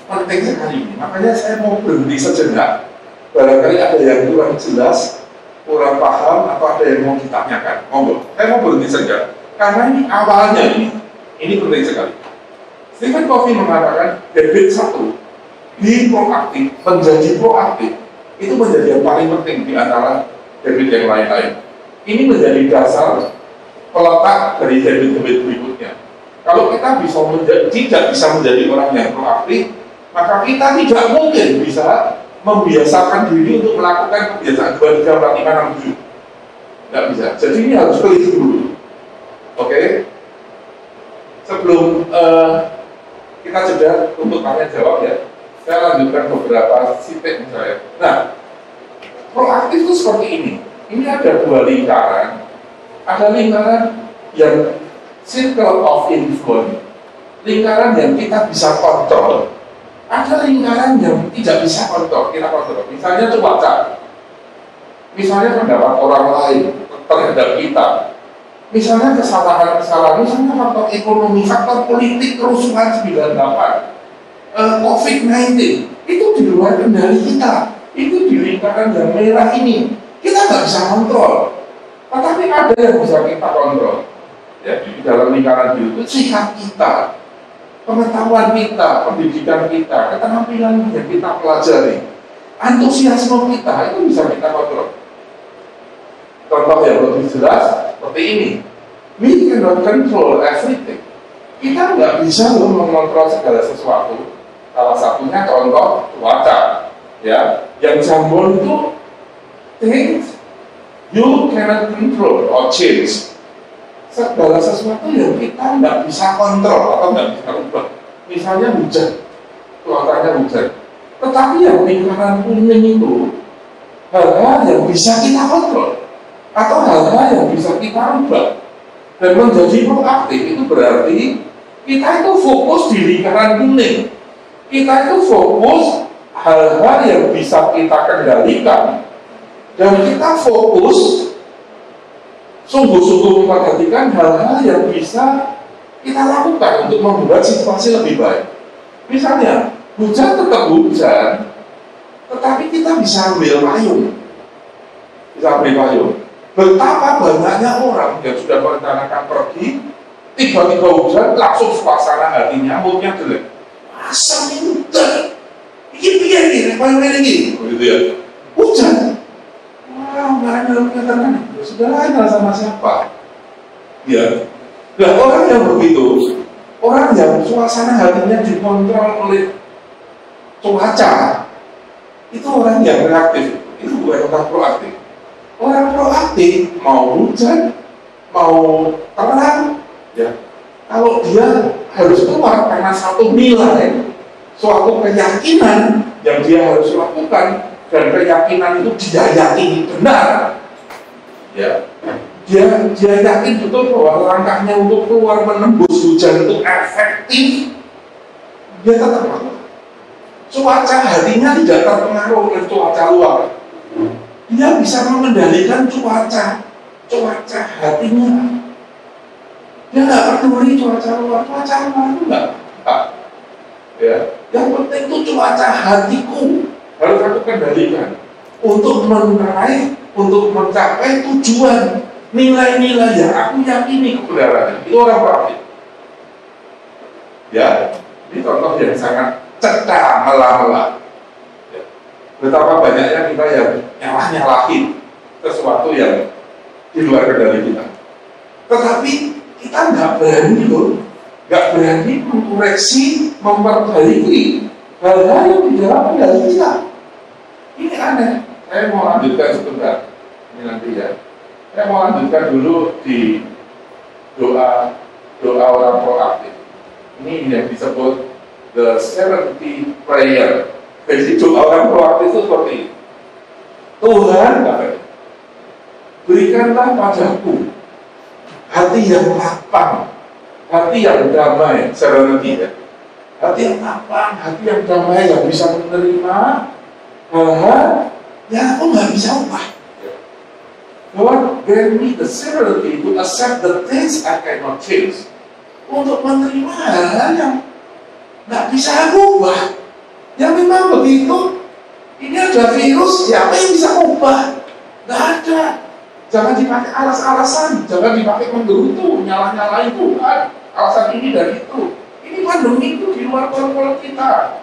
penting sekali. Makanya saya mau berhenti sejenak. Barangkali ada yang kurang jelas, kurang paham, atau ada yang mau ditanyakan. Monggo. Saya mau berhenti saja. Karena ini awalnya ini penting sekali. Stephen Covey mengatakan habit 1, be proaktif, menjadi proaktif, itu menjadi yang paling penting di antara habit yang lain-lain. Ini menjadi dasar peletak dari habit-habit berikutnya. Kalau kita tidak bisa menjadi orang yang proaktif, maka kita tidak mungkin bisa membiasakan diri untuk melakukan kebiasaan 2, 3, 4, 5, 6, 7. Tidak bisa. Jadi ini harus keliru dulu. Oke? Sebelum kita jeda untuk tanya jawab ya, saya lanjutkan beberapa titik misalnya. Nah, proaktif itu seperti ini. Ini ada 2 lingkaran. Ada lingkaran yang circle of influence, lingkaran yang kita bisa kontrol. Ada lingkaran yang tidak bisa kita kontrol. Misalnya cuaca, misalnya pendapat orang lain terhadap kita, misalnya kesalahan-kesalahan, misalnya faktor ekonomi, faktor politik, kerusuhan 98, COVID-19, itu di luar kendali kita. Itu di lingkaran yang merah ini kita nggak bisa kontrol, tetapi ada yang bisa kita kontrol. Ya, di dalam lingkaran itu sikap kita, pengetahuan kita, pendidikan kita, keterampilan yang kita pelajari, antusiasme kita, itu bisa kita kontrol. Contoh yang lebih jelas seperti ini, we cannot control everything. Kita nggak bisa loh mengontrol segala sesuatu. Salah satunya contoh cuaca, ya, yang jambon itu things you cannot control or change. Segala sesuatu yang kita nggak bisa kontrol atau nggak bisa ubah. Misalnya hujan, cuacanya hujan. Tetapi yang lingkaran kuning itu hal-hal yang bisa kita kontrol atau hal-hal yang bisa kita ubah. Dan menjadi proaktif itu berarti kita itu fokus di lingkaran kuning. Kita itu fokus hal-hal yang bisa kita kendalikan. Dan kita fokus sungguh-sungguh memperhatikan hal-hal yang bisa kita lakukan untuk membuat situasi lebih baik. Misalnya, hujan tetap hujan, tetapi kita bisa ambil payung. Betapa banyaknya orang yang sudah merencanakan pergi, tiba-tiba hujan, langsung suasana hatinya, moodnya jelek. Asal ini hujan, ini, begitu ya. Hujan. Nggak ada yang sederhana sama siapa? Ya, nah orang yang begitu, orang yang suasana hatinya dikontrol oleh cuaca, itu orang yang reaktif. Itu bukan orang proaktif. Orang proaktif mau hujan, mau terang, ya. Kalau dia harus keluar karena satu nilai, suatu keyakinan yang dia harus lakukan. Dan keyakinan itu dia yakini benar, ya, dia yakin betul bahwa langkahnya untuk keluar menembus hujan itu efektif, dia tetap lakukan. Cuaca hatinya tidak terpengaruh oleh cuaca luar, dia bisa mengendalikan cuaca hatinya. Dia nggak peduli cuaca luar itu nggak apa, ya. Yang penting itu cuaca hatiku harus aku kendalikan untuk mencapai tujuan nilai-nilai yang aku yakini kebenarannya, itu orang proaktif. Ya, ini contoh yang sangat cetar, mela-mela. Ya. Betapa banyaknya kita yang nyalah-nyalahin sesuatu yang di luar kendali kita. Tetapi kita nggak berani loh, nggak berani mengkoreksi, memperbaiki hal-hal yang di dalam kendali kita. Ini aneh. Saya mau lanjutkan sebentar, ini nanti ya. Saya mau lanjutkan dulu di doa orang proaktif. Ini yang disebut the serenity prayer. Jadi doa orang proaktif itu seperti ini. Tuhan, berikanlah padaku hati yang lapang, hati yang damai, serenity ya. Hati yang lapang, hati yang damai, yang bisa menerima hal-hal yang aku nggak bisa ubah. Lord, grant me the serenity to accept the things I cannot change. Untuk menerima hal-hal yang nggak bisa aku ubah. Yang memang begitu. Ini ada virus, siapa yang bisa ubah? Nggak ada. Jangan dipakai alas-alasan, jangan dipakai menggerutu, nyalah-nyalahin Tuhan. Alasan ini dan itu. Ini pandemi itu di luar kontrol kita.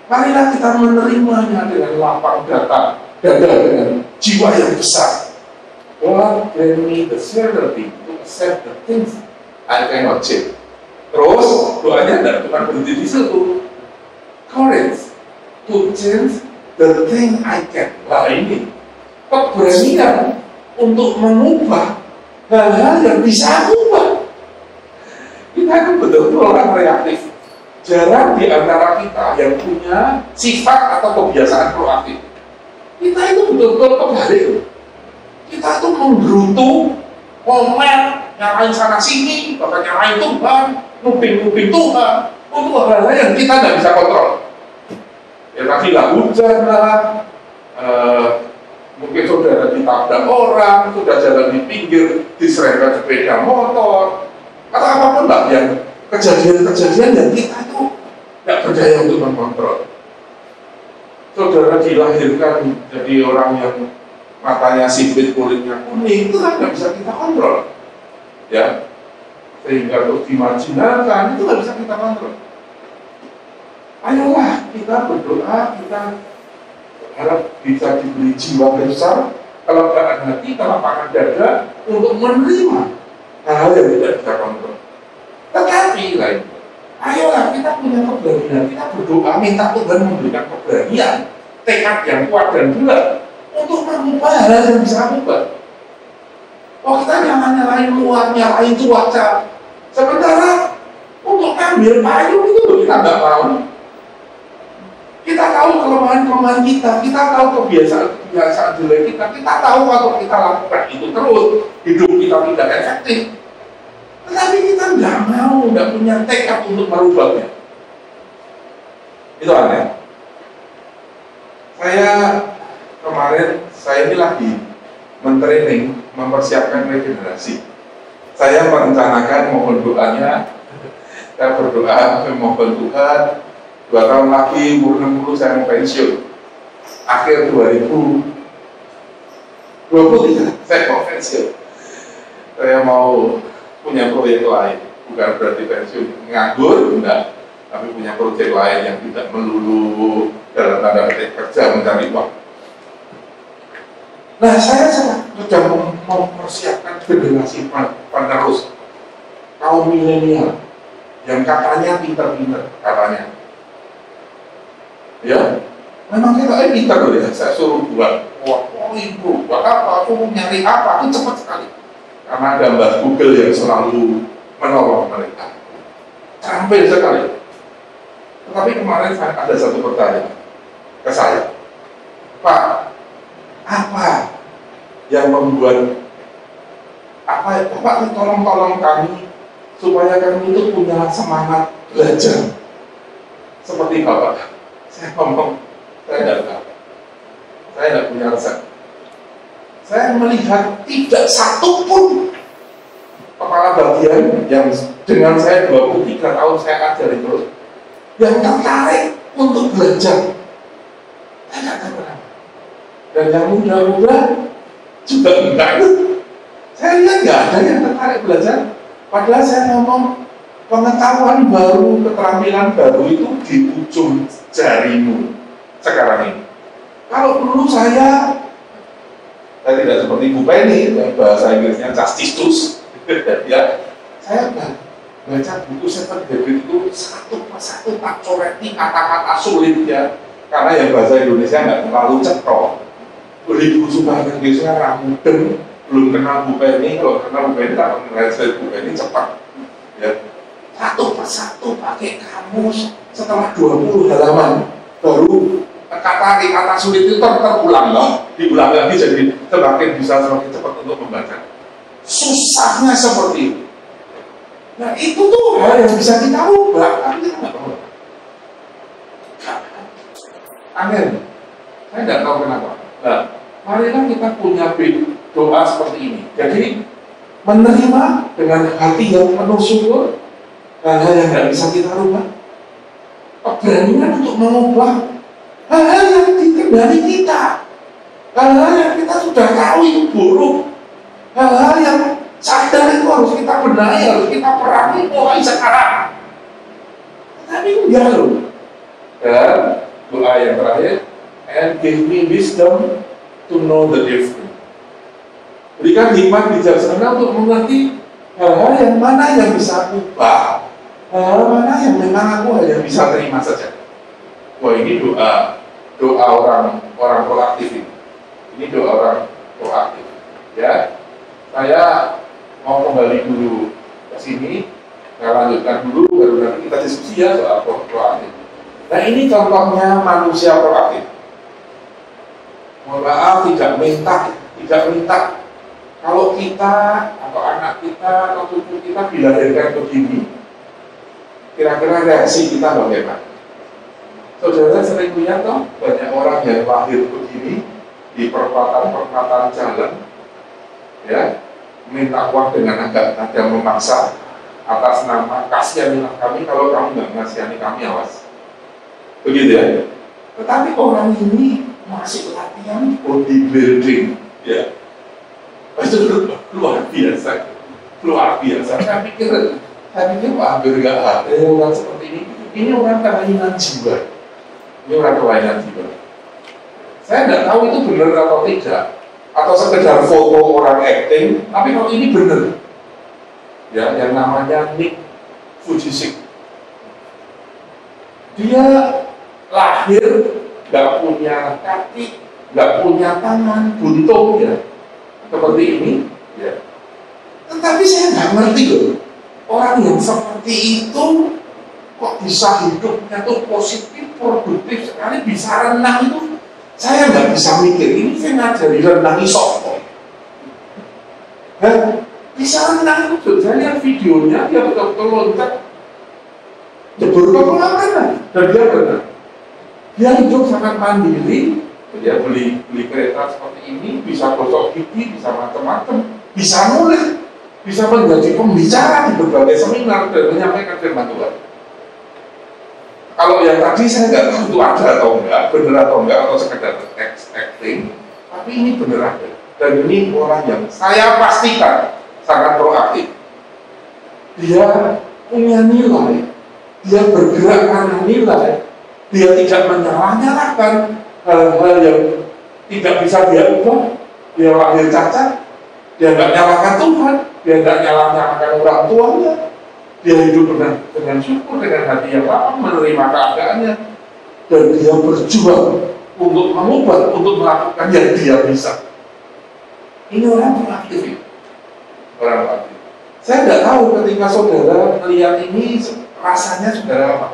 Marilah kita menerimanya dengan lapang dada dengan jiwa yang besar. God gave me the serenity to accept the things I cannot change. Terus doanya dan cuma berhenti di situ. Courage to change the thing I can. Nah ini keberanian untuk mengubah hal-hal yang bisa ubah. Kita kan betul-betul orang reaktif. Jarang di antara kita yang punya sifat atau kebiasaan proaktif. Kita itu betul-betul kebalik. Kita tuh menggerutu, ngomel, nyalain sana sini, bahkan nyalain Tuhan, nguping-nguping Tuhan, untuk hal-hal yang kita nggak bisa kontrol. Ya tadi lah hujan lah, mungkin saudara ditabrak orang, sudah jalan di pinggir, diserempet sepeda motor, atau apapun lah yang kejadian-kejadian yang kita tuh nggak berdaya untuk mengkontrol. Saudara dilahirkan jadi orang yang matanya sipit, kulitnya kuning, itu kan nggak bisa kita kontrol, ya. Sehingga terus dimarginalkan, itu nggak bisa kita kontrol. Ayolah kita berdoa, kita harap bisa diberi jiwa besar, kelapangan hati, kelapangan dada untuk menerima hal-hal yang tidak bisa kontrol. Tetapi lain, ayolah kita punya keberanian, kita berdoa minta Tuhan memberikan keberanian, tekad yang kuat dan bulat untuk mengubah hal yang bisa ubah. Oh kita nyalain luar, nyalain cuaca. Sementara untuk ambil payung itu kita nggak mau. Kita tahu kelemahan-kelemahan kita tahu kebiasaan jelek kita tahu kalau kita lakukan itu terus, hidup kita tidak efektif. Tetapi kita nggak mau, nggak punya tekad untuk merubahnya. Itu aneh. Saya ini lagi mentraining, mempersiapkan regenerasi. Saya merencanakan mohon doanya, saya berdoa memohon Tuhan, 2 tahun lagi umur 60 saya mau pensiun. Akhir 2023 saya mau pensiun. Saya mau punya proyek lain, bukan berarti pensiun nganggur, enggak, tapi punya proyek lain yang tidak melulu dalam tanda petik kerja mencari uang. Nah, saya sudah mempersiapkan generasi penerus kaum milenial yang katanya pinter-pinter, katanya. Ya, memang kita pinter loh ya. Saya suruh buat, ibu, buat apa? Aku nyari apa? Itu cepat sekali. Karena ada Mbak Google yang selalu menolong mereka. Terampil sekali. Tetapi kemarin ada satu pertanyaan ke saya, Pak, apa yang membuat Bapak tolong kami supaya kami itu punya semangat belajar seperti Bapak? Saya ngomong, saya tidak tahu, saya tidak punya resep. Saya melihat tidak satu pun kepala bagian yang dengan saya 23 tahun saya ajari terus yang tertarik untuk belajar. Saya tidak tahu kenapa. Dan yang muda-muda juga enggak. Saya lihat nggak ada yang tertarik belajar. Padahal saya ngomong pengetahuan baru, keterampilan baru itu di ujung jarimu sekarang ini. Kalau dulu saya tidak seperti Bu Penny, bahasa Inggrisnya justistus, ya, saya baca buku Seven Habits itu satu persatu tak coreti kata-kata sulit ya, karena yang bahasa Indonesia nggak terlalu cetok. Beli buku bahasa Inggrisnya ramudeng, belum kenal Bu Penny, kalau kenal Bu Penny tak mengenal saya Bu Penny cepat, ya. Satu persatu pakai kamus, setelah 20 halaman baru kata sulit itu terulang loh, diulang lagi jadi semakin bisa semakin cepat untuk membaca. Susahnya seperti itu. Nah itu tuh hal yang bisa kita ubah, tapi kita nggak tahu. Aneh, saya nggak tahu kenapa. Nah, marilah kita punya doa seperti ini. Jadi menerima dengan hati yang penuh syukur hal-hal yang nggak bisa kita rubah. Keberanian untuk mengubah hal-hal yang dikendali kita, hal-hal yang kita sudah tahu itu buruk, hal-hal yang sadar itu harus kita benahi, harus kita perangi mulai sekarang. Tapi enggak loh. Dan doa yang terakhir, and give me wisdom to know the difference. Berikan hikmat bijaksana untuk mengerti hal-hal yang mana yang bisa aku ubah, hal-hal mana yang memang aku hanya bisa terima saja. Wah ini doa orang proaktif ini. Ini doa orang proaktif. Ya, saya mau kembali dulu ke sini, saya lanjutkan dulu, baru nanti kita diskusi ya soal proaktif. Nah ini contohnya manusia proaktif. Mohon maaf tidak minta. Kalau kita atau anak kita atau cucu kita dilahirkan begini, kira-kira reaksi kita bagaimana? Saudara sering lihat toh banyak orang yang lahir begini di perempatan jalan, ya, minta uang dengan agak memaksa atas nama kasihanilah kami, kalau kamu nggak ngasihani kami awas, begitu ya. Tetapi orang ini masih latihan bodybuilding, ya, itu luar biasa. Saya pikir hampir nggak ada orang seperti ini. Ini orang kelainan jiwa. Saya nggak tahu itu benar atau tidak, atau sekedar foto orang acting. Tapi kalau ini benar, ya, yang namanya Nick Fujisik, dia lahir nggak punya kaki, nggak punya tangan, buntung ya, seperti ini. Ya. Tetapi saya nggak ngerti loh, orang yang seperti itu kok bisa hidupnya tuh positif, produktif sekali, bisa renang itu. Saya nggak bisa mikir, ini saya ngajari renang sopo. Bisa renang itu, saya lihat videonya, dia betul-betul loncat, jebur ke kolam renang, dan dia renang. Dia hidup sangat mandiri, dia beli kereta seperti ini, bisa gosok gigi, bisa macam-macam, bisa nulis, bisa menjadi pembicara di berbagai seminar dan menyampaikan firman Tuhan. Kalau yang tadi saya nggak tahu itu ada atau enggak, benar atau enggak, atau sekedar acting, tapi ini benar ada. Dan ini orang yang saya pastikan sangat proaktif. Dia punya nilai, dia bergerak karena nilai, dia tidak menyalah-nyalahkan hal-hal yang tidak bisa dia ubah. Dia lahir cacat, dia nggak nyalahkan Tuhan, dia nggak nyalahkan orang tuanya. Dia hidup dengan syukur, dengan hati yang lapang, menerima keadaannya, dan dia berjuang untuk mengubah, untuk melakukan yang dia bisa. Ini orang proaktif. Orang proaktif. Saya nggak tahu ketika saudara melihat ini rasanya saudara apa.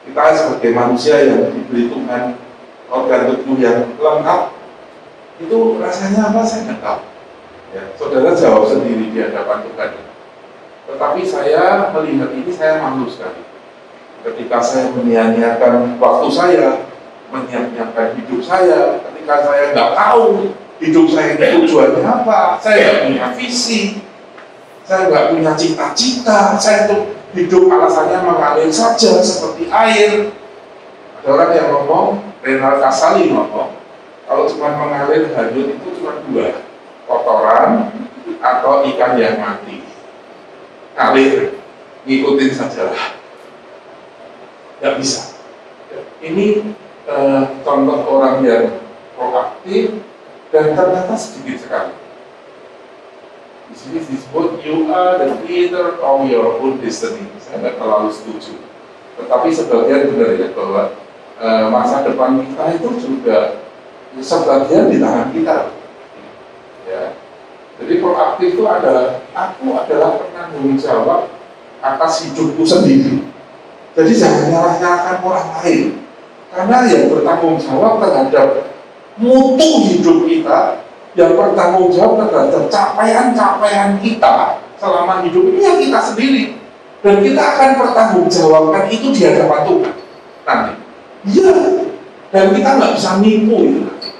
Kita sebagai manusia yang diberi Tuhan organ tubuh yang lengkap, itu rasanya apa saya nggak tahu. Ya, saudara jawab sendiri di hadapan Tuhan. Tetapi saya melihat ini, saya malu sekali. Ketika saya menyia-nyiakan waktu saya, menyia-nyiakan hidup saya, ketika saya nggak tahu hidup saya ini tujuannya apa, saya nggak punya visi, saya nggak punya cita-cita, saya tuh hidup alasannya mengalir saja seperti air. Ada orang yang ngomong, Renal Kasali ngomong, kalau cuma mengalir hanyut itu cuma dua, kotoran atau ikan yang mati. Ngalir, ngikutin sajalah. Nggak bisa. Ini contoh orang yang proaktif dan ternyata sedikit sekali. Di sini disebut you are the creator of your own destiny. Saya nggak terlalu setuju. Tetapi sebagian benar ya bahwa masa depan kita itu juga sebagian di tangan kita. Ya. Jadi proaktif itu adalah aku adalah penanggung jawab atas hidupku sendiri. Jadi jangan nyalahkan orang lain. Karena yang bertanggung jawab terhadap mutu hidup kita, yang bertanggung jawab terhadap capaian-capaian kita selama hidup ini yang kita sendiri. Dan kita akan bertanggungjawabkan itu di hadapan Tuhan nanti. Iya. Dan kita nggak bisa nipu itu nanti.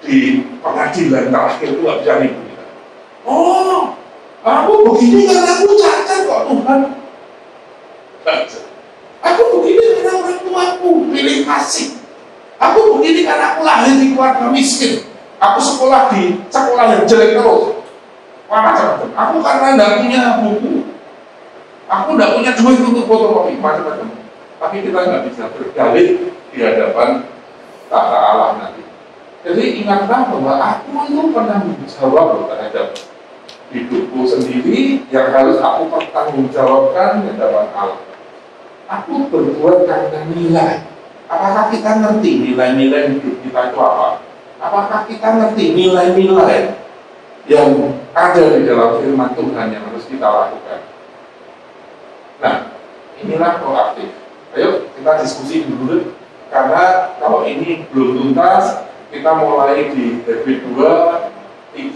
Di pengadilan terakhir itu nggak bisa nipu kita. Oh, aku begini karena aku cacat kok Tuhan. Aku begini karena orang tuaku pilih kasih. Aku begini karena aku lahir di keluarga miskin. Aku sekolah di sekolah yang jelek terus. Wah, macam-macam. Aku karena nggak punya buku. Aku nggak punya duit untuk fotokopi, macam-macam. Tapi kita nggak bisa berdalih di hadapan tata Allah nanti. Jadi ingatlah bahwa aku itu penanggung jawab terhadap hidupku sendiri yang harus aku pertanggungjawabkan di hadapan Allah. Aku berbuat karena nilai. Apakah kita ngerti nilai-nilai hidup kita itu apa? Apakah kita ngerti nilai-nilai yang ada di dalam firman Tuhan yang harus kita lakukan? Nah, inilah proaktif. Ayo kita diskusi dulu, karena kalau ini belum tuntas, kita mulai di habit 2,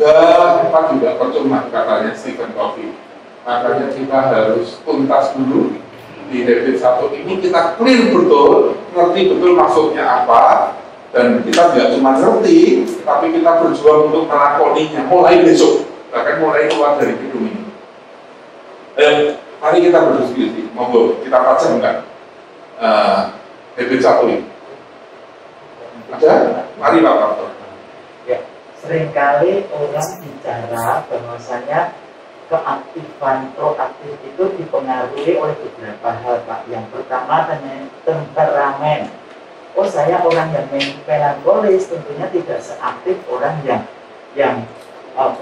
3, 4 juga percuma katanya Stephen Covey. Makanya kita harus tuntas dulu. Di habit 1 ini kita clear betul, ngerti betul maksudnya apa, dan kita tidak cuma ngerti, tapi kita berjuang untuk melakoninya mulai besok, bahkan mulai keluar dari gedung ini. Mari kita berdiskusi, monggo kita pajangkan habit 1 ini. Ada? Mari Pak Pastor. Ya, seringkali orang bicara bahwasanya keaktifan proaktif itu dipengaruhi oleh beberapa hal, Pak. Yang pertama temperamen. Oh, saya orang yang melankolis, tentunya tidak seaktif orang yang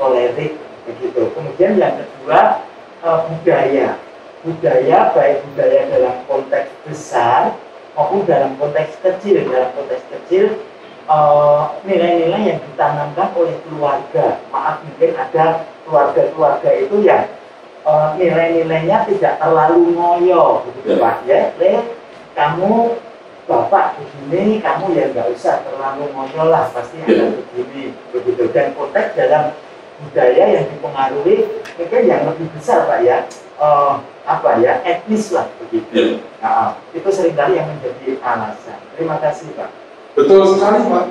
kolerik begitu. Kemudian yang kedua budaya. Budaya, baik budaya dalam konteks besar maupun dalam konteks kecil. Dalam konteks kecil nilai-nilai yang ditanamkan oleh keluarga. Maaf, mungkin ada keluarga-keluarga itu yang nilai-nilainya tidak terlalu ngoyo, begitu Pak. Ya, kamu bapak begini, kamu ya nggak usah terlalu ngoyo lah, pasti ada begini, begitu. Dan konteks dalam budaya yang dipengaruhi mungkin yang lebih besar Pak ya, etnis lah begitu. Nah, itu seringkali yang menjadi alasan. Terima kasih Pak. Betul sekali Pak,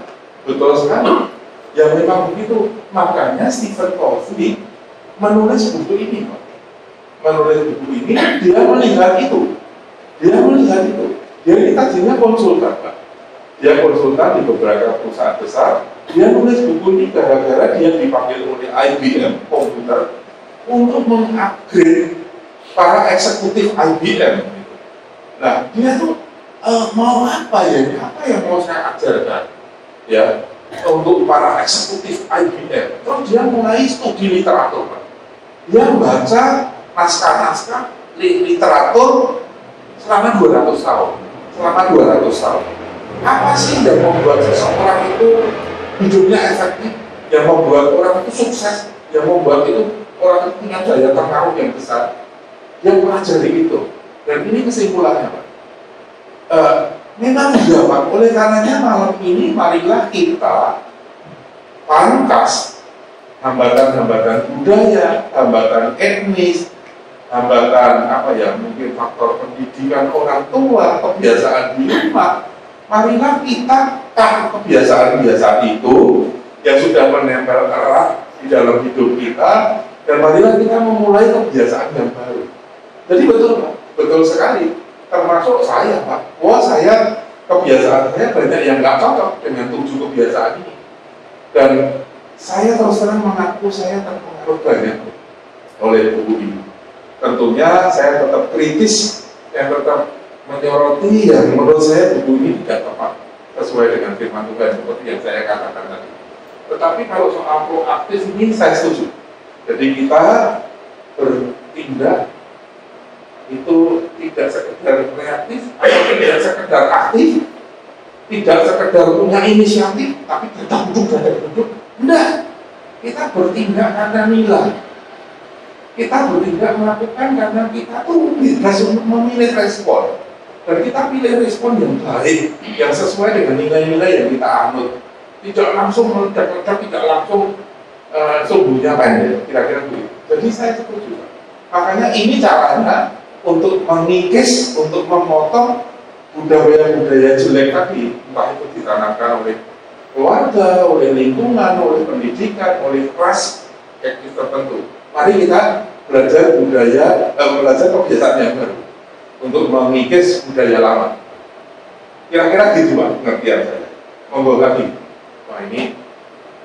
betul sekali. Ya memang begitu. Makanya Stephen Covey menulis buku ini Pak. Menulis buku ini, dia melihat itu. Dia ini tadinya konsultan Pak. Dia konsultan di beberapa perusahaan besar. Dia nulis buku ini gara-gara dia dipanggil oleh IBM komputer untuk mengupgrade para eksekutif IBM. Nah, dia tuh mau apa ya? Apa yang mau saya ajarkan? Ya, untuk para eksekutif IBM. Terus dia mulai studi literatur, Pak. Dia membaca naskah-naskah literatur selama 200 tahun. Apa sih yang membuat seseorang itu hidupnya efektif? Yang membuat orang itu sukses? Yang membuat itu orang itu punya daya pengaruh yang besar? Yang pelajari itu. Dan ini kesimpulannya, Pak. Memang Pak. Oleh karenanya malam ini marilah kita pangkas hambatan-hambatan budaya, hambatan etnis, hambatan mungkin faktor pendidikan orang tua, kebiasaan di rumah. Marilah kita kebiasaan-kebiasaan itu yang sudah menempel erat di dalam hidup kita, dan marilah kita memulai kebiasaan yang baru. Jadi betul sekali. Termasuk saya, Pak. Saya kebiasaan saya banyak yang nggak cocok dengan 7 kebiasaan ini. Dan saya terus terang mengaku saya terpengaruh banyak oleh buku ini. Tentunya saya tetap kritis, saya tetap menyoroti yang menurut saya buku ini tidak tepat sesuai dengan firman Tuhan seperti yang saya katakan tadi. Tetapi kalau soal proaktif ini saya setuju. Jadi kita bertindak itu tidak sekedar reaktif atau tidak sekedar aktif, tidak sekedar punya inisiatif, tapi tetap duduk. Enggak, kita bertindak karena nilai. Kita bertindak melakukan karena kita tuh bebas untuk memilih respon. Dan kita pilih respon yang baik, yang sesuai dengan nilai-nilai yang kita anut. Tidak langsung meledak-ledak, tidak langsung sumbunya pendek, kira-kira begitu. Jadi saya setuju. Makanya ini caranya untuk mengikis, untuk memotong budaya-budaya jelek tadi, entah itu ditanamkan oleh keluarga, oleh lingkungan, oleh pendidikan, oleh ras etnis tertentu. Mari kita belajar belajar kebiasaan yang baru untuk mengikis budaya lama. Kira-kira gitu Pak, pengertian saya. Monggo lagi. Wah ini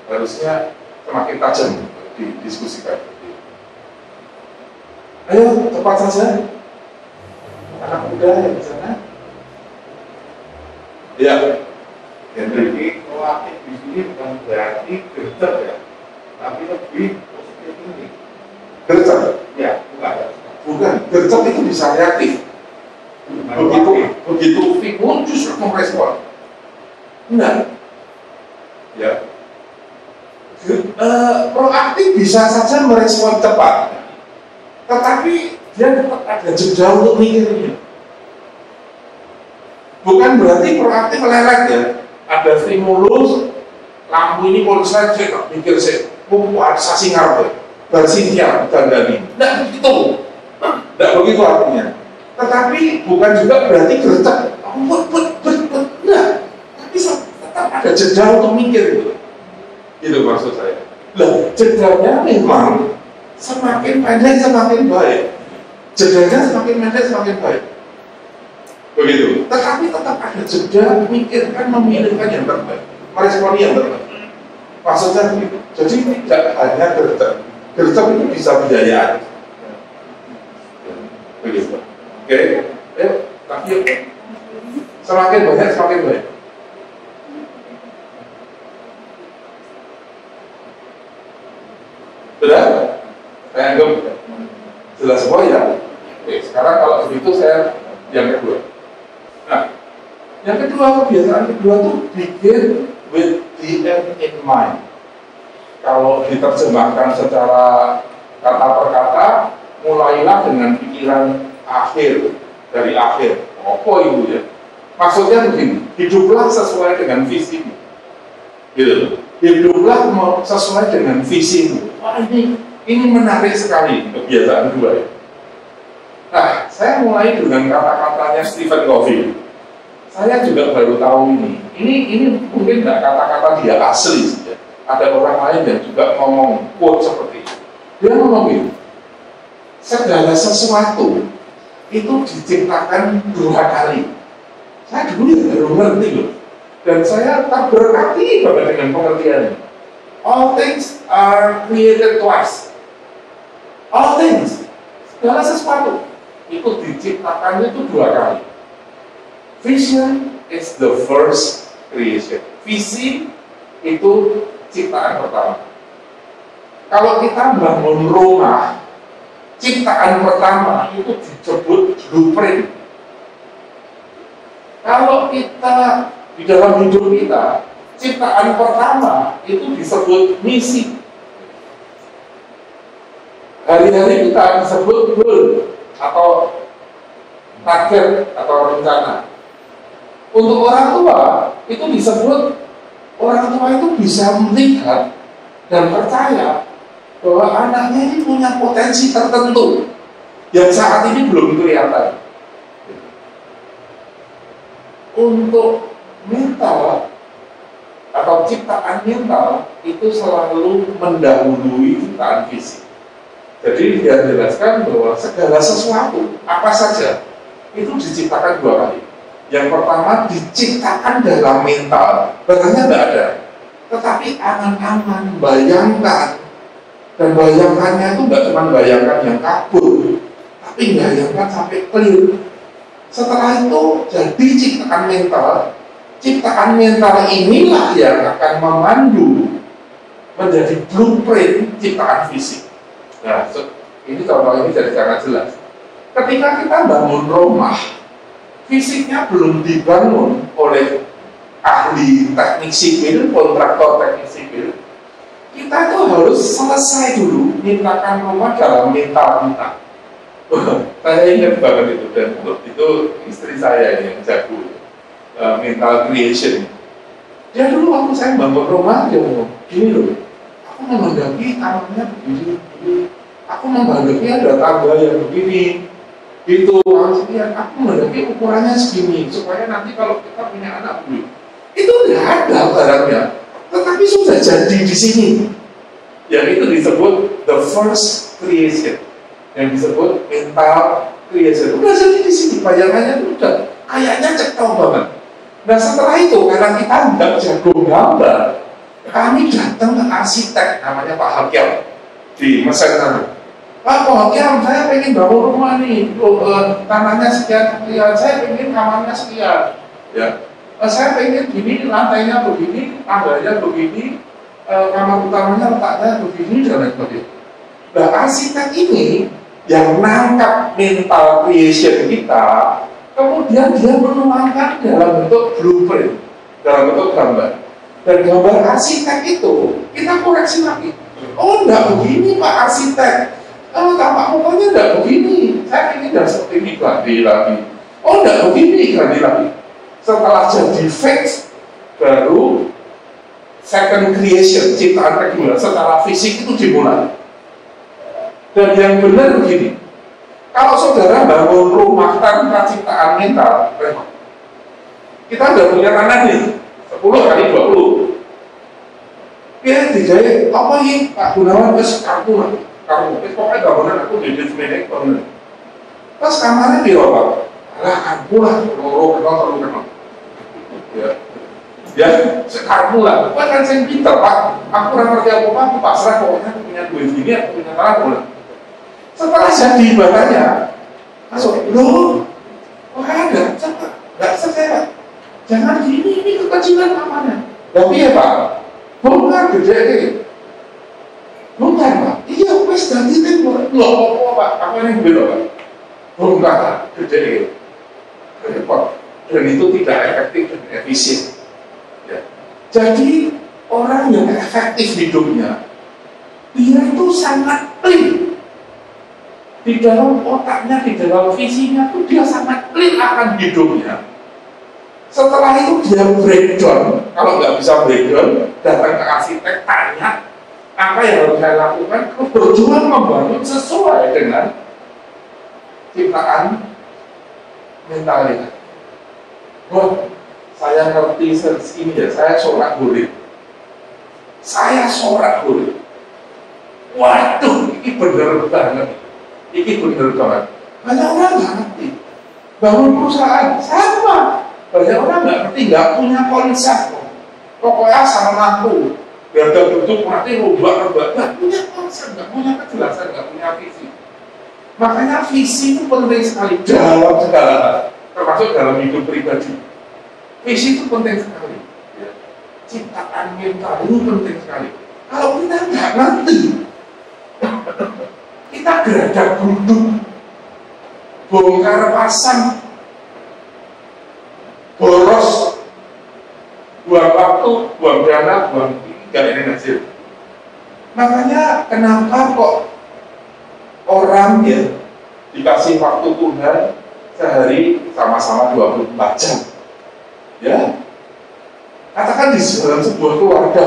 harusnya semakin tajam didiskusikan. Ayo cepat saja. Anak muda yang di sana. Ya. Jadi proaktif di sini bukan berarti gercep ya, tapi lebih positif ini. Gercep? Ya, Bukan. Gercep itu bisa reaktif. Begitu figur justru merespon. Enggak. Ya. Proaktif bisa saja merespon cepat, tetapi dia tetap ada jeda untuk mikirnya. Bukan berarti proaktif lelek ya. Ada stimulus, lampu ini konslet, saya tak pikir saya membuat sasi ngarep, bersintiar, dandani. Tidak begitu. Tidak begitu artinya. Tetapi bukan juga berarti gercep. Nah, tapi tetap ada jeda untuk mikir gitu. Itu maksud saya. Lah, jedanya memang semakin pendek semakin baik. Jedanya semakin pendek semakin baik. Begitu. Tetapi tetap ada jeda, memikirkan, memilihkan yang terbaik, meresponi yang terbaik. Maksudnya begitu. Jadi tidak hanya gercep. Gercep itu bisa biayaan. Begitu. Oke, ayo, tapi semakin banyak semakin baik. Sudah? Saya anggap jelas semua ya. Oke, sekarang kalau begitu saya yang kedua. Nah, yang kedua, kebiasaan kedua tuh begin with the end in mind. Kalau diterjemahkan secara kata per kata, mulailah dengan pikiran akhir, dari akhir. Apa itu ya? Maksudnya begini, hiduplah sesuai dengan visimu. Gitu. Hiduplah sesuai dengan visimu. Wah ini menarik sekali kebiasaan kedua ya. Nah, saya mulai dengan kata-katanya Stephen Covey. Saya juga baru tahu ini. Ini mungkin tidak kata-kata dia asli saja. Ada orang lain yang juga ngomong quote seperti itu. Dia ngomong ini, segala sesuatu itu diciptakan 2 kali. Saya dulu baru ngerti loh. Dan saya tak berarti banget dengan pengertiannya. All things are created twice. All things, segala sesuatu itu diciptakannya itu 2 kali. Vision is the first creation. Visi itu ciptaan pertama. Kalau kita bangun rumah, ciptaan pertama itu disebut blueprint. Kalau kita di dalam hidup kita, ciptaan pertama itu disebut misi. Hari-hari kita disebut goal atau target atau rencana. Untuk orang tua itu disebut, orang tua itu bisa melihat dan percaya bahwa anaknya ini punya potensi tertentu yang saat ini belum kelihatan. Untuk mental atau ciptaan mental itu selalu mendahului ciptaan fisik. Jadi dia jelaskan bahwa segala sesuatu apa saja itu diciptakan 2 kali. Yang pertama diciptakan dalam mental, barangnya nggak ada. tetapi angan-angan, bayangkan. Dan bayangkannya itu nggak cuma bayangkan yang kabur, tapi bayangkan sampai clear. Setelah itu jadi ciptaan mental. Ciptaan mental inilah yang akan memandu menjadi blueprint ciptaan fisik. Nah, ini contoh ini jadi sangat jelas. Ketika kita bangun rumah, fisiknya belum dibangun oleh ahli teknik sipil, kontraktor teknik sipil, kita tuh harus selesai dulu mintakan rumah dalam mental kita. Saya ingat banget itu, dan itu istri saya yang jago mental creation. Dia dulu waktu saya bangun rumah, dia ngomong gini loh, aku menghadapi tangannya begini, aku menghadapi ada tangga yang begini, gitu. Aku menghadapi ukurannya segini, supaya nanti kalau kita punya anak dulu, itu tidak ada barangnya, tetapi sudah jadi di sini. Yang itu disebut the first creation, yang disebut mental creation. Udah jadi di sini, bayangannya itu udah kayaknya cekau banget. Nah setelah itu, karena kita nggak jago gambar, kami datang ke arsitek namanya Pak Hakim di Mesir sana. Pak Hakim, saya pengen bangun rumah nih, tanahnya sekian, saya pengen kamarnya sekian, ya. Saya pengen gini, lantainya begini, tangganya begini, kamar utamanya letaknya begini, dan lain sebagainya. Nah, arsitek ini yang nangkap mental creation kita, kemudian dia menuangkan dalam bentuk blueprint, dalam bentuk gambar. Dan gambar arsitek itu kita koreksi lagi. Oh, enggak begini Pak arsitek. Tampak mukanya enggak begini. Saya ingin dan seperti ini ganti lagi. Oh, enggak begini, ganti lagi. Setelah jadi fix, baru second creation, ciptaan kedua secara fisik itu dimulai. Dan yang benar begini, kalau saudara bangun rumah tanpa ciptaan mental, kita udah punya tanah nih 10 kali 20. Ya dijahit apa ini Pak Gunawan terus kartu pokoknya bangunan aku di Desemene bangunan. Terus kamarnya di Pak, lah kartu lah, terlalu kenal. Ya, sekarang lah, bukan kan saya pintar Pak, aku kurang ngerti apa-apa, aku pasrah pokoknya aku punya duit gini, aku punya tanah bola. Setelah jadi bahannya, masuk, loh, kok ada? Nggak selesai Pak, jangan gini, ini kekecilan kamarnya. Tapi ya Pak, bongkar gede ini, bongkar Pak, iya wes ganti tembok, loh Pak, apa yang beda Pak? Bongkar gede ini, repot, dan itu tidak efektif dan efisien. Ya. Jadi orang yang efektif hidupnya, dia itu sangat clear di dalam otaknya, di dalam visinya itu dia sangat clear akan hidupnya. Setelah itu dia breakdown, kalau nggak bisa breakdown, datang ke arsitek tanya apa yang harus saya lakukan, berjuang membangun sesuai dengan ciptaan mentalnya. Wah, saya ngerti ini ya, saya sorak gurit. Waduh, ini bener banget. Banyak orang nggak ngerti. Bangun perusahaan sama. Banyak orang nggak ngerti, nggak punya konsep. Pokoknya asal mampu. Ganda bentuk mati rubah-rubah. Nggak punya konsep, nggak punya kejelasan, nggak punya visi. Makanya visi itu penting sekali dalam segala hal, termasuk dalam hidup pribadi. Visi itu penting sekali. Ya. Ciptaan mental itu penting sekali. Kalau kita nggak ngerti, kita geradak guduk, bongkar pasang, boros, buang waktu, buang dana, buang ini, gak ada hasil. Makanya kenapa kok orang ya dikasih waktu Tuhan sehari sama-sama 24 jam? Ya, katakan di dalam sebuah keluarga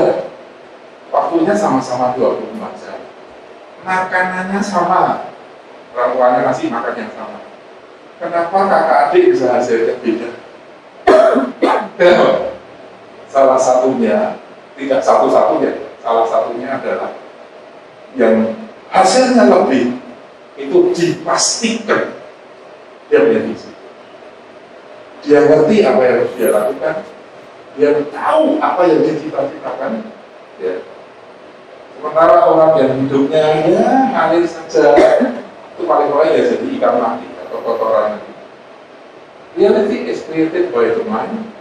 waktunya sama-sama 24 jam, makanannya sama, orang tuanya ngasih makan yang sama. Kenapa kakak adik bisa hasilnya beda? Kenapa? Salah satunya, tidak satu-satunya, salah satunya adalah yang hasilnya lebih itu dipastikan dia punya visi. Dia ngerti apa yang harus dia lakukan, dia tahu apa yang dia cita-citakan, Ya. Sementara orang yang hidupnya ya ngalir saja, itu paling-paling ya jadi ikan mati atau kotoran. Reality is created by the mind.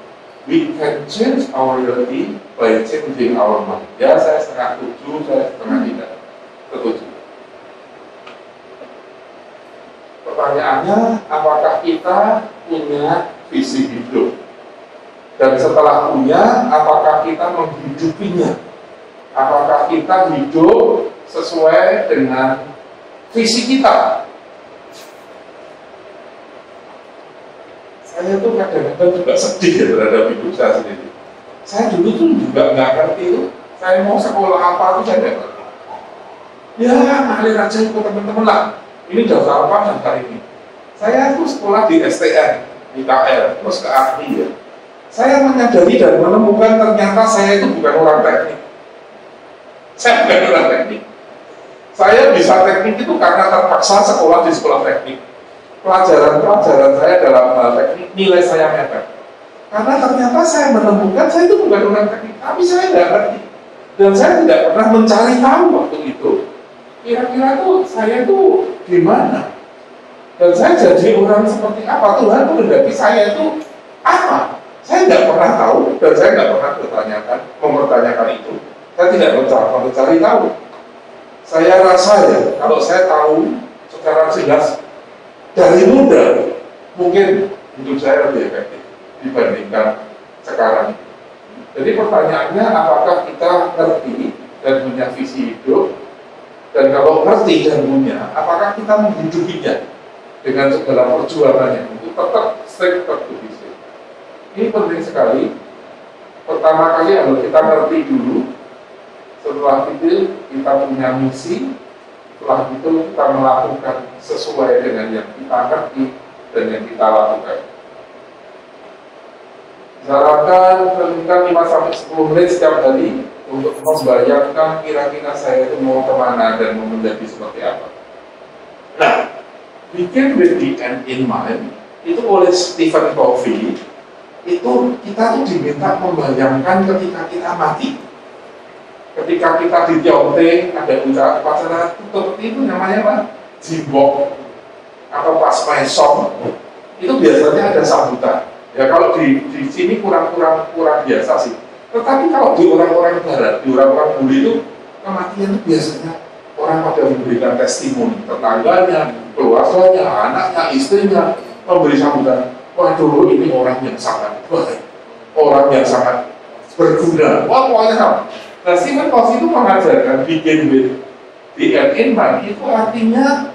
We can change our reality by changing our mind. Ya, saya setengah setuju, saya setengah tidak setuju. Pertanyaannya, apakah kita punya visi hidup? Dan setelah punya, apakah kita menghidupinya? Apakah kita hidup sesuai dengan visi kita? Saya tuh kadang-kadang juga sedih ya terhadap hidup saya sendiri. Saya dulu tuh juga nggak ngerti tuh, saya mau sekolah apa tuh saya nggak ngerti. Ya ngalir aja ikut teman-teman lah. Ini daftar apa daftar ini. Saya tuh sekolah di STN, di KL, terus ke AKI ya. Saya menyadari dan menemukan ternyata saya itu bukan orang teknik. Saya bukan orang teknik. Saya bisa teknik itu karena terpaksa sekolah di sekolah teknik. Pelajaran-pelajaran saya dalam hal teknik, nilai saya mepet. Karena ternyata saya menemukan saya itu bukan orang teknik, tapi saya tidak ngerti. Dan saya tidak pernah mencari tahu waktu itu. Kira-kira tuh saya itu gimana? Dan saya jadi orang seperti apa? Tuhan menghendaki saya itu apa? Saya tidak pernah tahu dan saya tidak pernah mempertanyakan itu. Saya tidak mencari tahu. Saya rasa ya, kalau saya tahu secara jelas dari muda, mungkin hidup saya lebih efektif dibandingkan sekarang. Jadi pertanyaannya, apakah kita ngerti dan punya visi hidup? Dan kalau ngerti dan punya, apakah kita menghidupinya dengan segala perjuangannya untuk tetap strict to visi? Ini penting sekali. Pertama kali harus kita ngerti dulu. Setelah itu kita punya misi. Setelah itu kita melakukan sesuai dengan yang kita ngerti dan yang kita lakukan. Sarankan renungkan 5-10 menit setiap hari untuk membayangkan kira-kira saya itu mau kemana dan mau menjadi seperti apa. Nah, Begin with the end in mind itu oleh Stephen Covey. Itu kita tuh diminta membayangkan ketika kita mati. Ketika kita di Tiongte ada upacara tutup itu namanya apa? Jimbok atau pas mesong itu biasanya ada sambutan. Ya kalau di sini kurang biasa sih. Tetapi kalau di orang-orang barat, di orang-orang bule itu kematian itu biasanya orang pada memberikan testimoni, tetangganya, keluarganya, anaknya, istrinya memberi sambutan. Waduh, ini orang yang sangat baik, orang yang sangat berguna. Wah, pokoknya sama. Nah, Stephen Covey itu mengajarkan begin with the end in mind. Itu artinya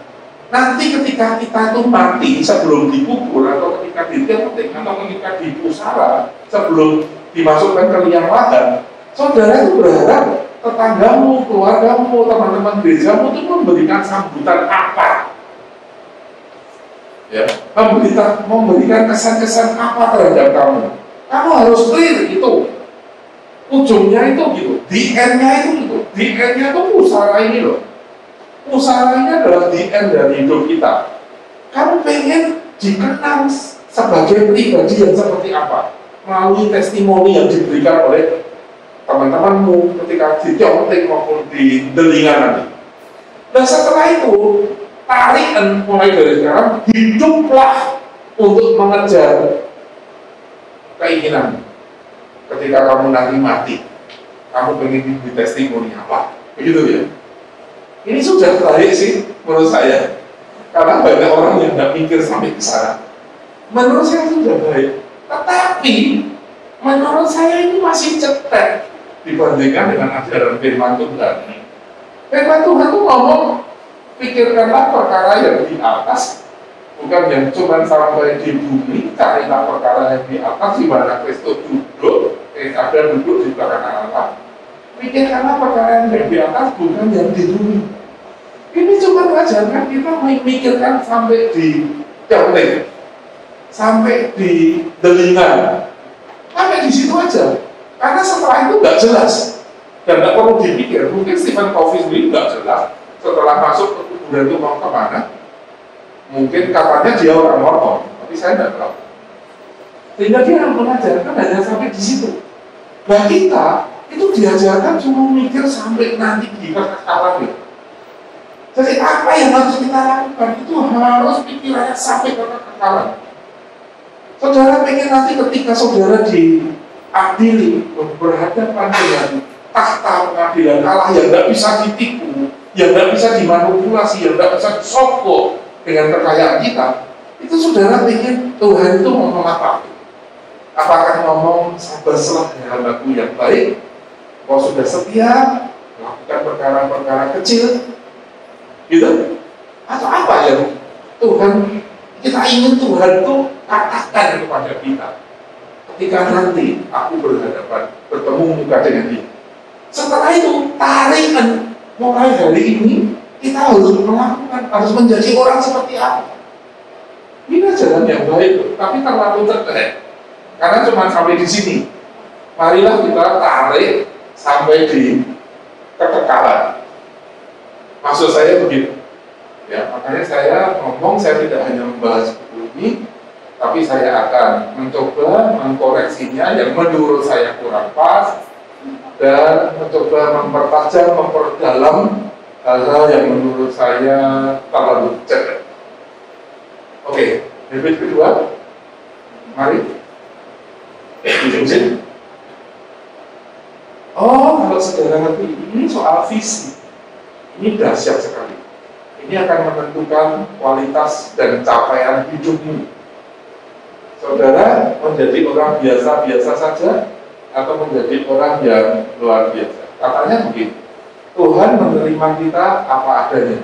nanti ketika kita itu mati sebelum dikubur atau ketika ditiupin atau ketika di pusara sebelum dimasukkan ke liang lahat, saudara itu berharap tetanggamu, keluargamu, teman-teman gerejamu itu memberikan sambutan apa? Ya, memberikan kesan-kesan apa terhadap kamu? Kamu harus clear itu. Ujungnya itu gitu, the end-nya itu gitu. The end-nya itu pusara ini loh. Pusara ini adalah the end dari hidup kita. Kamu pengen dikenang sebagai pribadi yang seperti apa? Melalui testimoni yang diberikan oleh teman-temanmu ketika di Tiongte maupun di Delingan nanti. Dan setelah itu, tarikan mulai dari sekarang, hiduplah untuk mengejar keinginan. Ketika kamu nanti mati, kamu pengen di testimoni apa? Begitu ya. Ini sudah baik sih menurut saya, karena banyak orang yang nggak mikir sampai ke sana. Menurut saya sudah baik, tetapi menurut saya ini masih cetek dibandingkan dengan ajaran firman Tuhan. Firman Tuhan itu ngomong, pikirkanlah perkara yang di atas, bukan yang cuma sampai di bumi. Carilah perkara yang di atas, di mana Kristus duduk, ada duduk di belakang Allah. Pikirkanlah perkara yang di atas, bukan yang di bumi. Ini cuma mengajarkan kita memikirkan sampai di Tiongte, sampai di Delingan, sampai di situ aja. Karena setelah itu nggak jelas dan nggak perlu dipikir. Mungkin Stephen Covey sendiri nggak jelas setelah masuk ke kuburan itu mau kemana. Mungkin katanya dia orang Mormon, tapi saya nggak tahu. Sehingga dia mengajarkan hanya sampai di situ. Nah kita itu diajarkan cuma mikir sampai nanti di kekekalan. Jadi apa yang harus kita lakukan itu harus pikirannya sampai ke kekekalan. Saudara pengen nanti ketika saudara diadili berhadapan dengan tahta pengadilan Allah yang tidak bisa ditipu, yang tidak bisa dimanipulasi, yang tidak bisa disogok dengan kekayaan kita, itu saudara pengen Tuhan itu ngomong apa? Apakah ngomong sabarlah dengan hambaku yang baik, kau sudah setia melakukan perkara-perkara kecil, gitu? Atau apa yang Tuhan kita ingin Tuhan itu katakan kepada kita ketika nanti aku bertemu muka dengan dia. Setelah itu tarikan mulai hari ini kita harus melakukan, harus menjadi orang seperti apa. Ini jalan yang baik, tapi terlalu terkait. Karena cuma sampai di sini. Marilah kita tarik sampai di kekekalan. Maksud saya begitu. Ya, makanya saya ngomong, saya tidak hanya membahas buku ini, tapi saya akan mencoba mengkoreksinya yang menurut saya kurang pas dan mencoba mempertajam, memperdalam hal-hal yang menurut saya terlalu cerdas. Oke, habit kedua, mari. Dijelasin. Oh, kalau saudara ngerti, ini soal visi. Ini dahsyat sekali. Ini akan menentukan kualitas dan capaian hidupmu. Saudara menjadi orang biasa-biasa saja atau menjadi orang yang luar biasa. Katanya begini, Tuhan menerima kita apa adanya.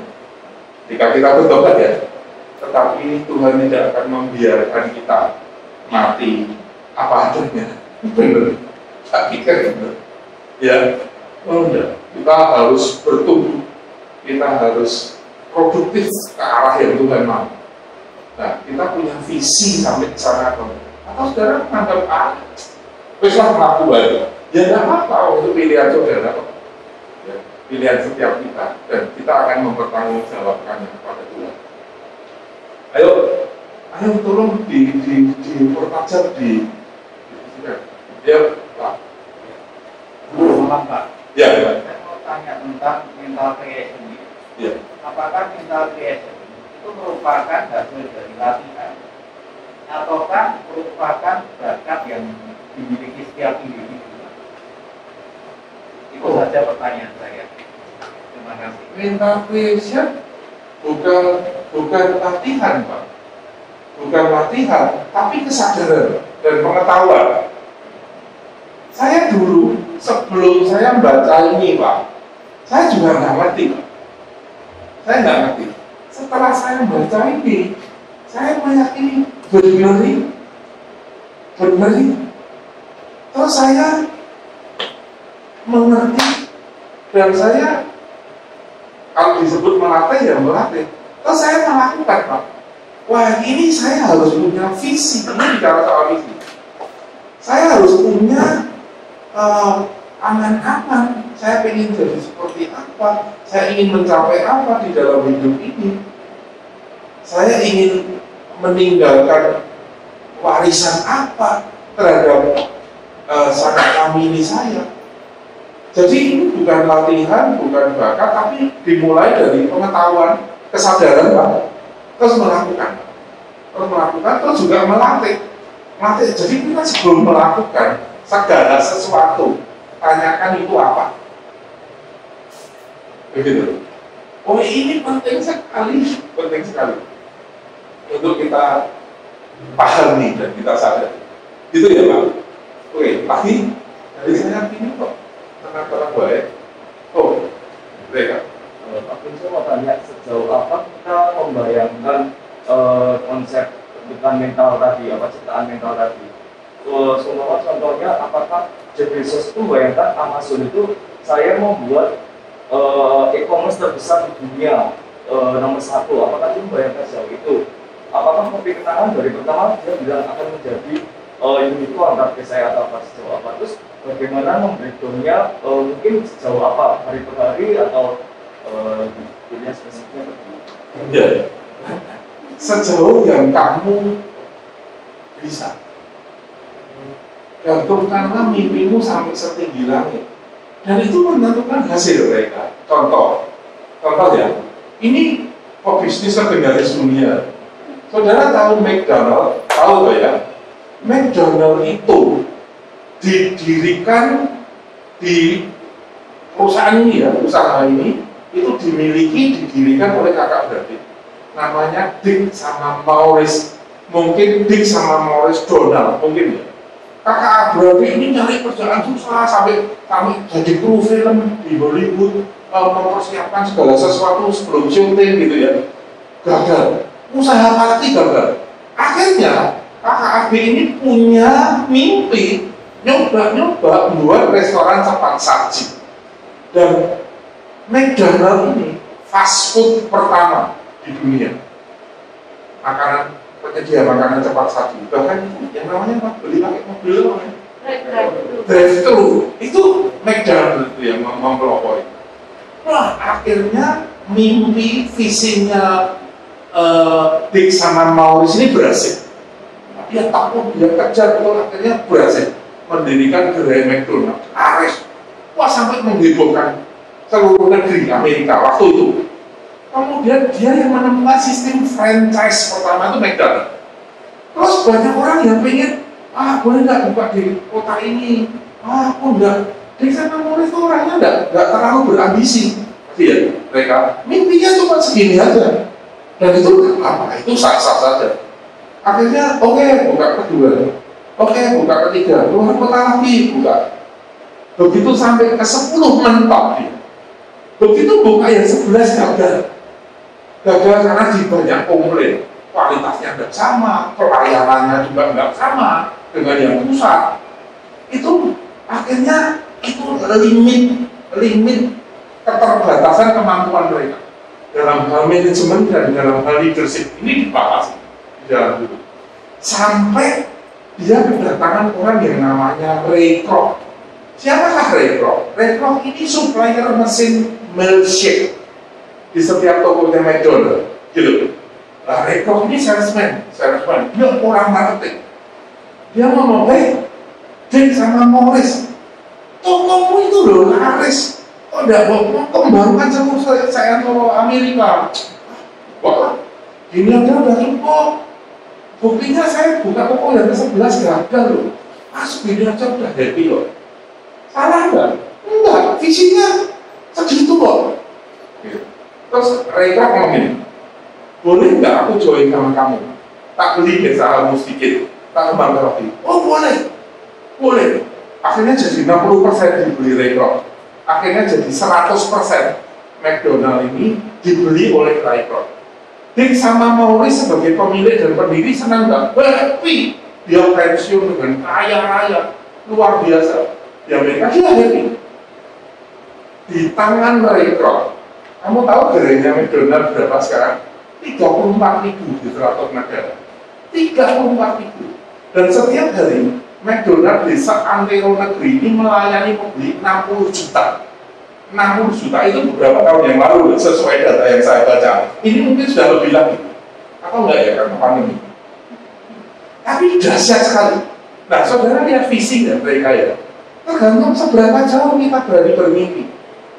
Jika kita bertobat ya, tetapi Tuhan tidak akan membiarkan kita mati apa adanya. Benar, tak pikir benar. Ya, oh enggak. Kita harus bertumbuh, kita harus produktif ke arah yang Tuhan mau. Nah, kita punya visi sampai ke sana. Atau saudara menganggap besok mengaku baik. Ya tidak apa-apa untuk pilihan saudara. Ya, pilihan setiap kita, dan kita akan mempertanggungjawabkannya kepada Tuhan. Ayo tolong dipertajam di ya Pak. Malam Pak. Ya. Saya mau tanya tentang mental creation ini. Ya. Apakah mental creation itu merupakan hasil dari latihan, ataukah merupakan bakat yang dimiliki setiap individu? Itu saja pertanyaan saya. Terima kasih. Mental creation bukan latihan, Pak. Bukan latihan, tapi kesadaran dan pengetahuan. Saya dulu sebelum saya membaca ini, Pak, saya juga nggak ngerti, Pak. Saya nggak ngerti. Setelah saya membaca ini, saya meyakini benar ini. Terus saya mengerti dan saya kalau disebut melatih ya melatih. Terus saya melakukan, Pak. Wah, ini saya harus punya visi. Ini bicara soal visi. Saya harus punya angan-angan. Saya ingin jadi seperti apa? Saya ingin mencapai apa di dalam hidup ini? Saya ingin meninggalkan warisan apa terhadap sanak famili saya. Jadi ini bukan latihan, bukan bakat, tapi dimulai dari pengetahuan, kesadaran, Pak. Terus melakukan, terus juga melatih. Jadi kita sebelum melakukan segala sesuatu, tanyakan itu apa. Begitu. Oh, ini penting sekali untuk kita pahami dan kita sadari. Gitu ya, Pak. Oke, tadi dari saya ini kok tenang baik. Oh, mereka. Tapi saya mau tanya, sejauh apa kita membayangkan konsep tentang mental tadi, ciptaan mental tadi? Contohnya, apakah Jeff Bezos itu membayangkan Amazon itu saya membuat e-commerce terbesar di dunia, nomor 1? Apakah dia membayangkan sejauh itu? Apakah kepikiran dari pertama dia bilang akan menjadi unicorn target saya atau apa sejauh apa? Terus bagaimana membreakdownnya, mungkin sejauh apa, hari per hari atau dunia spesifiknya begitu? Ya, sejauh yang kamu bisa. Gantungkanlah mimpimu sampai setinggi langit. Dan itu menentukan hasil mereka. Contoh ya, ini pebisnis legendaris dunia. Saudara tahu McDonald, tahu tuh ya? McDonald itu didirikan di perusahaan ini ya, usaha ini itu didirikan oleh kakak beradik. Namanya Dick sama Maurice. Mungkin Dick sama Maurice Donald, mungkin ya. Kakak beradik ini nyari kerjaan susah sampai kami jadi kru film di Hollywood, mempersiapkan segala sesuatu sebelum syuting gitu ya. Gagal, usaha pasti gagal. Akhirnya kakak adik ini punya mimpi nyoba buat restoran cepat saji. Dan McDonald ini fast food pertama di dunia, penyedia makanan cepat saji. Bahkan itu yang namanya apa? Beli pakai mobil namanya drive-thru. Itu McDonald itu yang mempelopori. Nah, akhirnya mimpi visinya Dick sama Maurice ini berhasil. Dia takut, dia kejar, akhirnya berhasil mendirikan gerai McDonald. Ares, wah sampai menghebohkan seluruh negeri Amerika waktu itu. Kemudian dia yang menemukan sistem franchise pertama itu McDonald. Terus banyak orang yang pengen, boleh nggak buka di kota ini? Aku enggak. Dick sama Maurice itu orangnya enggak terlalu berambisi. Iya, mereka mimpinya cuma segini aja. Dan itu apa? Itu sah-sah saja. Akhirnya, buka kedua, buka ketiga, keluar kota lagi, buka. Begitu sampai ke 10 mentok dia. Begitu buka yang 11 gagal. Gagal karena di banyak komplain. Kualitasnya tidak sama, pelayanannya juga tidak sama dengan yang pusat. Itu akhirnya itu limit keterbatasan kemampuan mereka dalam hal manajemen dan dalam hal leadership. Ini dibahas di dalam itu sampai dia kedatangan orang yang namanya Ray Kroc. Siapakah Ray Kroc? Ray Kroc ini supplier mesin milkshake di setiap tokonya McDonald gitu. Nah, Ray Kroc ini salesman, dia orang marketing. Dia ngomong, Dick sama Maurice, tokomu itu loh laris. Kok enggak mau kembangkan sama saya ke Amerika? Wah, ini aja udah cukup. Buktinya saya buka toko yang ke-11 gagal loh. Gini aja udah happy loh. Salah enggak? Enggak, visinya segitu kok. Terus mereka ngomong gini, boleh nggak aku join sama kamu? Tak beli besamu sedikit, tak kembangkan lagi. Oh boleh. Akhirnya jadi 60% dibeli Ray Kroc. Akhirnya jadi 100% McDonald ini dibeli oleh Ray Kroc. Dick sama Maurice sebagai pemilik dan pendiri senang nggak? Happy. Dia pensiun dengan kaya raya, luar biasa. Di Amerika dia happy. Di tangan Ray Kroc, kamu tahu gerainya McDonald berapa sekarang? 34.000 di 100 negara. 34.000. Dan setiap hari McDonald di seantero negeri ini melayani pembeli 60 juta. 60 juta itu beberapa tahun yang lalu sesuai data yang saya baca. Ini mungkin sudah lebih lagi. Atau enggak ya karena pandemi. Tapi dahsyat sekali. Nah, saudara lihat visi dan mereka ya. Tergantung seberapa jauh kita berani bermimpi.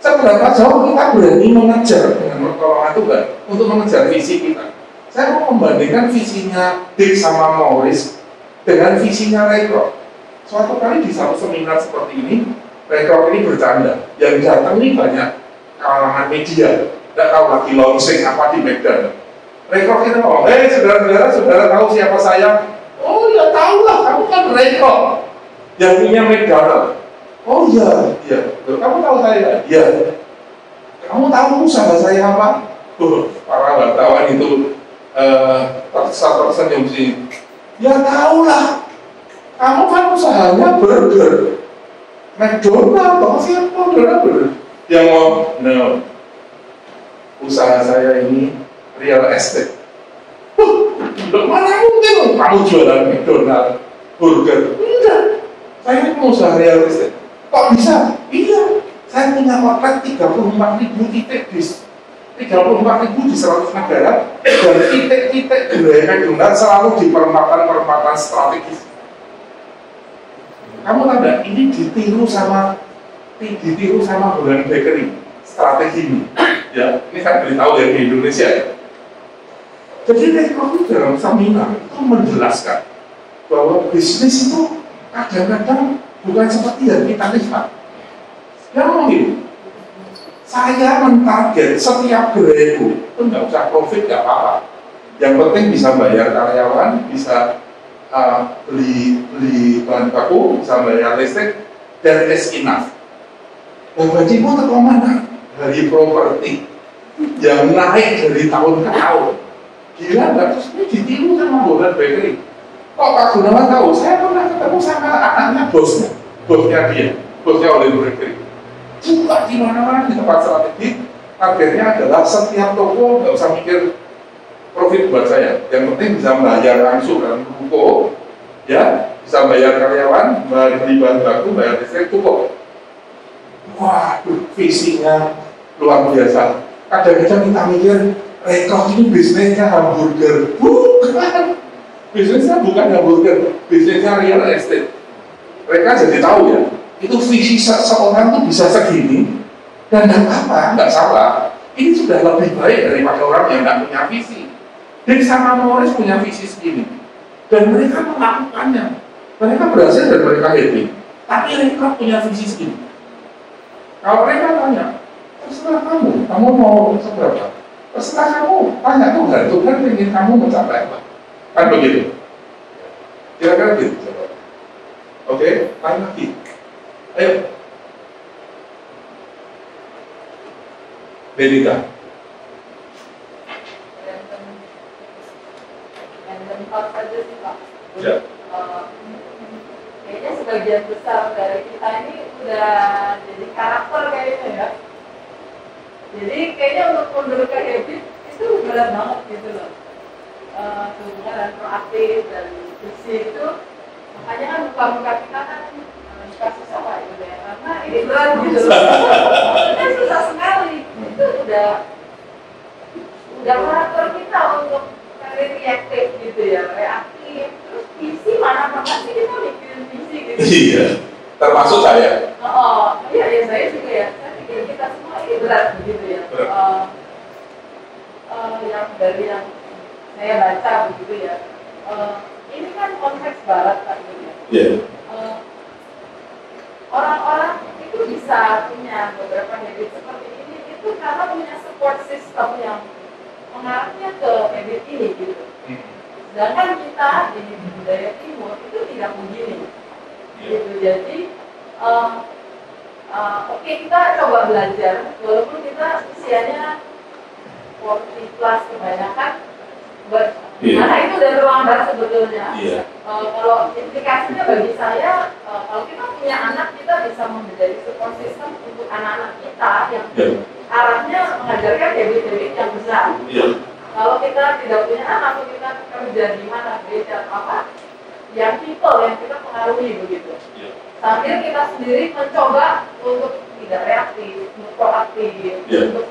Seberapa jauh kita berani mengejar dengan pertolongan Tuhan untuk mengejar visi kita. Saya mau membandingkan visinya Dick sama Maurice dengan visinya Ray Kroc. Suatu kali di satu seminar seperti ini, Ray Kroc ini bercanda. Yang datang ini banyak kalangan media, tidak tahu lagi launching apa di McDonald. Ray Kroc ini ngomong, saudara tahu siapa saya? Oh ya tahu lah, kamu kan Ray Kroc yang punya McDonald. Oh iya. Kamu tahu saya? Iya. Kamu tahu usaha saya apa? Para wartawan itu tersenyum sih. Ya tahu lah. Kamu kan usahanya burger. McDonald, toh siapa burger? Dia ngomong, no. Usaha saya ini real estate. Mana mungkin kamu jualan McDonald burger? Enggak. Saya pengusaha real estate. Kok bisa? Iya, saya punya outlet 34.000 titik di 34.000 di 100 negara dan titik-titik gerai McDonald selalu di perempatan strategis. Kamu tahu nggak? Ini ditiru sama ditiru sama Golden Bakery strategi ini. Ya, ini saya beritahu dari Indonesia ya. Jadi Rekrut itu dalam seminar itu menjelaskan bahwa bisnis itu kadang-kadang bukan seperti yang kita lihat. Dia ngomong gini, saya mentarget setiap gerai itu nggak usah profit, nggak apa-apa. Yang penting bisa bayar karyawan, bisa beli bahan baku, bisa bayar listrik, dan is enough. Dan bajimu teko mana? Dari properti yang naik dari tahun ke tahun. Gila nggak? Terus ini ditiru sama Golden Bakery. Kok Pak Gunawan tahu? Saya pernah ketemu sama anaknya bosnya dia, bosnya Golden Bakery. Juga di mana-mana di tempat strategis, targetnya adalah setiap toko nggak usah mikir profit buat saya. Yang penting bisa bayar langsung dalam ruko, ya, bisa bayar karyawan, beli bahan baku, bayar listrik, cukup. Waduh, visinya luar biasa. Kadang-kadang kita mikir Rekrut ini bisnisnya hamburger, bukan. Bisnisnya bukan hamburger, bisnisnya real estate. Mereka jadi tahu ya, itu visi seorang tuh bisa segini, dan nggak apa, nggak salah. Ini sudah lebih baik daripada orang yang nggak punya visi. Dan sama Morris punya visi segini, dan mereka melakukannya. Mereka berhasil dan mereka happy. Tapi Rekrut punya visi segini. Kalau mereka tanya, terserah kamu mau seberapa? Terserah kamu, tanya Tuhan ingin kamu mencapai apa? Kan begitu. Kira-kira gitu. Oke, lain lagi. Ayo. Benita. Yang keempat saja sih Pak. Ya. Kayaknya sebagian besar dari kita ini udah jadi karakter kayaknya ya. Jadi kayaknya untuk mundur ke habit itu berat banget gitu loh. Hubungan dan proaktif dan visi itu, makanya kan muka-muka kita kan suka susah Pak gitu ya, karena ini berat gitu loh. Ini susah sekali. Itu udah karakter kita untuk reaktif gitu ya, reaktif. Terus visi mana sih kita mikirin visi gitu. Iya, termasuk saya. Iya saya juga ya. Saya pikir kita semua ini berat begitu ya. Yang dari yang saya baca begitu ya. Ini kan konteks barat Pak gitu ya. Iya. Orang-orang itu bisa punya beberapa habit seperti ini itu karena punya support system yang mengarahnya ke habit ini gitu. Sedangkan kita di budaya timur itu tidak begini. Gitu. Jadi oke, kita coba belajar walaupun kita usianya 40 plus kebanyakan karena itu udah terlambat sebetulnya. Kalau implikasinya bagi saya, kalau kita punya anak, kita bisa menjadi support system untuk anak-anak kita yang arahnya mengajarkan habit-habit yang besar. Kalau kita tidak punya anak, atau kita kerja di mana, gereja apa, yang people yang kita pengaruhi begitu. Sambil kita sendiri mencoba untuk tidak reaktif, untuk proaktif, untuk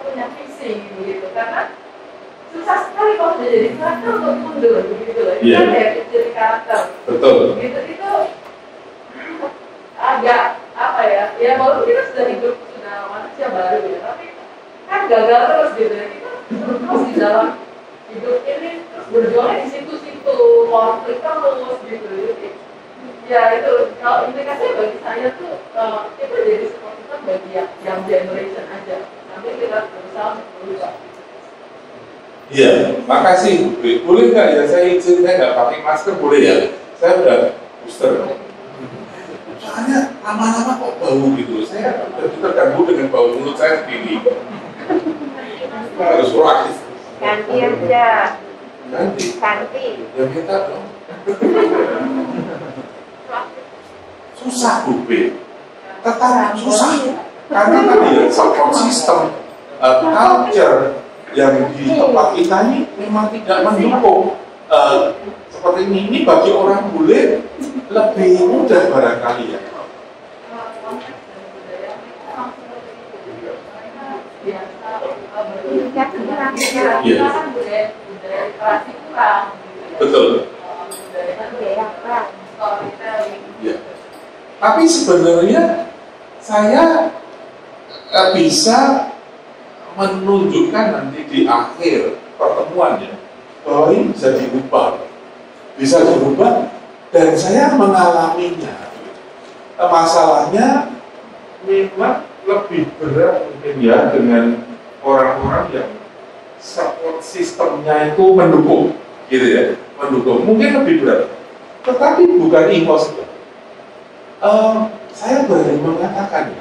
punya visi begitu. Karena susah sekali kalau menjadi karakter untuk mundur begitu loh. Itu kan ya jadi karakter. Betul. Itu agak apa ya? Ya walaupun kita sudah hidup, sudah manusia baru ya, tapi kan gagal terus gitu ya. Kita terus di dalam hidup ini terus berjuangnya di situ-situ, konflik terus gitu. Jadi ya itu kalau implikasinya bagi saya tuh itu jadi seperti itu bagi yang generation aja. Sampai kita berusaha untuk berubah. Iya, makasih Bu. Boleh nggak ya saya izin, saya nggak pakai masker boleh ya? Saya udah booster. Soalnya lama-lama kok bau gitu. Saya udah terganggu dengan bau mulut saya sendiri. Harus proaktif. Ganti aja. Ganti. Ya minta dong. Susah Bu. Tetap susah. Karena tadi ya, support system, culture yang di tempat kita ini memang tidak mendukung seperti ini bagi orang bule lebih mudah barangkali ya. Betul. Ya. Tapi sebenarnya saya bisa menunjukkan nanti di akhir pertemuannya bahwa ini bisa dirubah dan saya mengalaminya. Masalahnya memang lebih berat mungkin ya dengan orang-orang yang support sistemnya itu mendukung, gitu ya, mendukung mungkin lebih berat, tetapi bukan impossible. Saya berani mengatakan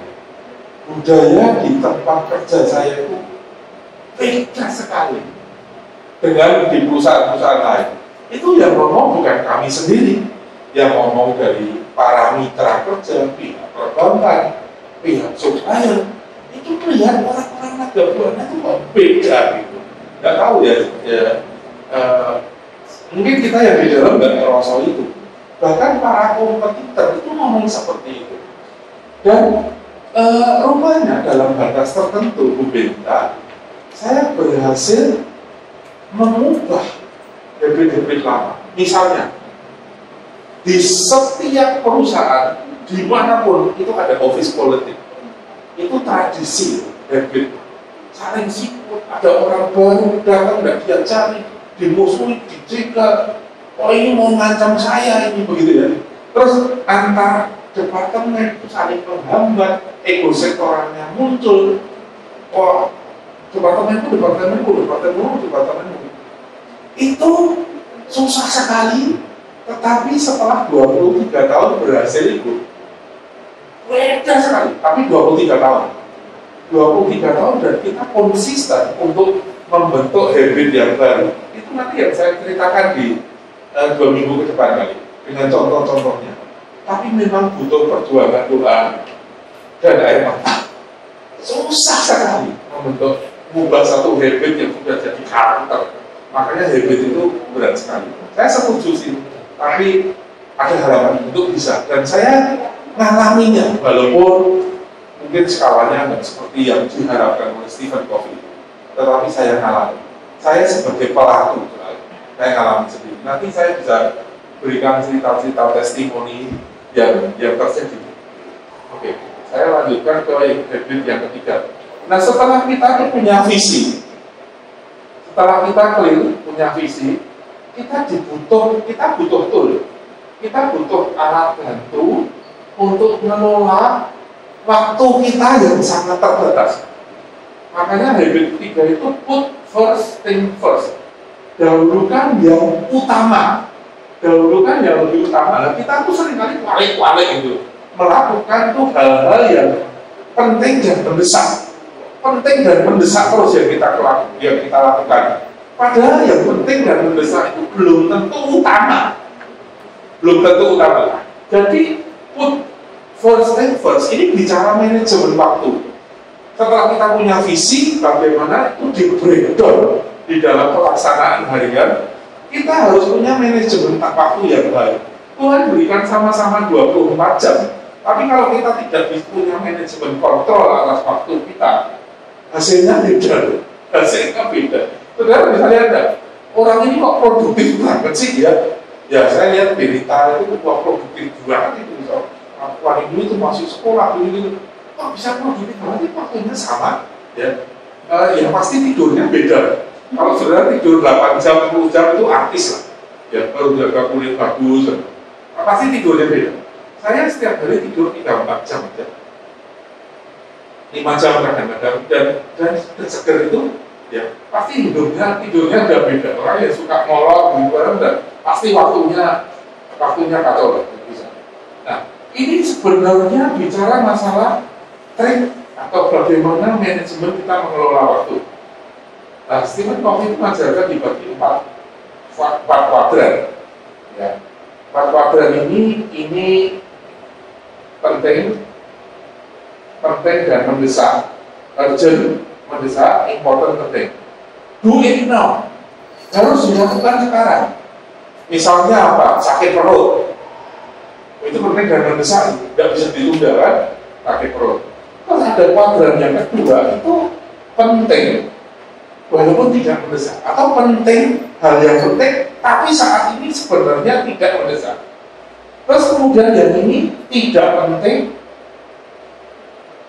budaya di tempat kerja saya itu beda sekali dengan di perusahaan-perusahaan lain. Itu yang ngomong bukan kami sendiri, yang ngomong dari para mitra kerja, pihak perbankan, pihak supplier. Itu melihat orang-orang naga buana itu kok beda gitu. Nggak tahu ya, mungkin kita yang di dalam nggak ngerasa itu. Bahkan para kompetitor itu ngomong seperti itu. Dan rupanya dalam batas tertentu, Bu Benta, saya berhasil mengubah habit-habit lama. Misalnya, di setiap perusahaan, dimanapun itu ada office politik. Itu tradisi, habit. Saling sikut, ada orang baru datang, nggak dia cari, dimusuhi, dicegat. Oh ini mau ngancam saya, ini begitu ya. Terus antar departemen itu saling menghambat, ego sektorannya muncul. Oh, departemenku. Itu susah sekali, tetapi setelah 23 tahun berhasil itu beda sekali, tapi 23 tahun dan kita konsisten untuk membentuk habit yang baru. Itu nanti yang saya ceritakan di 2 minggu ke depan kali dengan contoh-contohnya. Tapi memang butuh perjuangan doa dan air mata. Susah sekali membentuk, mengubah satu habit yang sudah jadi karakter. Makanya habit itu berat sekali. Saya setuju sih, tapi ada harapan untuk bisa. Dan saya ngalaminya, walaupun mungkin skalanya nggak seperti yang diharapkan oleh Stephen Covey, tetapi saya ngalami. Saya sebagai pelaku, saya ngalami sendiri. Nanti saya bisa berikan cerita-cerita testimoni yang terjadi. Oke, saya lanjutkan ke habit yang ketiga. Nah, setelah kita punya visi, setelah kita clear punya visi, kita butuh tool, kita butuh alat bantu untuk mengelola waktu kita yang sangat terbatas. Makanya habit ketiga itu put first thing first. Dahulukan yang utama. Dahulukan yang lebih utama. Nah, kita tuh seringkali kualik-kualik gitu. Melakukan tuh hal-hal yang penting dan mendesak. Penting dan mendesak terus yang kita lakukan. Padahal yang penting dan mendesak itu belum tentu utama. Jadi put first thing first, ini bicara manajemen waktu. Setelah kita punya visi, bagaimana itu di breakdown di dalam pelaksanaan harian, kita harus punya manajemen waktu yang baik. Tuhan berikan sama-sama 24 jam. Tapi kalau kita tidak punya manajemen kontrol atas waktu kita, hasilnya beda. Saudara misalnya ada orang ini kok produktif banget sih ya? Ya saya lihat berita itu kok produktif banget itu. Wah ini itu masih sekolah gitu. Kok bisa produktif banget? Waktunya sama ya. Ya pasti tidurnya beda. Kalau saudara tidur 8 jam, 10 jam itu artis lah. Ya baru jaga kulit bagus. Pasti tidurnya beda. Saya setiap hari tidur 3-4 jam aja. 5 jam kadang-kadang dan seger itu ya pasti tidurnya udah beda. Orang yang suka molor gitu dan pasti waktunya kacau lah bisa. Nah, ini sebenarnya bicara masalah trik atau bagaimana manajemen kita mengelola waktu. Nah, Stephen Covey itu mengajarkan dibagi 4 kuadran. Ya. 4 kuadran ini penting dan mendesak, urgent, mendesak, important, penting. Do it now. Harus dilakukan sekarang. Misalnya apa? Sakit perut. Itu penting dan mendesak, tidak bisa ditunda kan? Sakit perut. Terus ada kuadran yang kedua, itu penting, walaupun tidak mendesak. Atau penting, hal yang penting, tapi saat ini sebenarnya tidak mendesak. Terus kemudian yang ini tidak penting,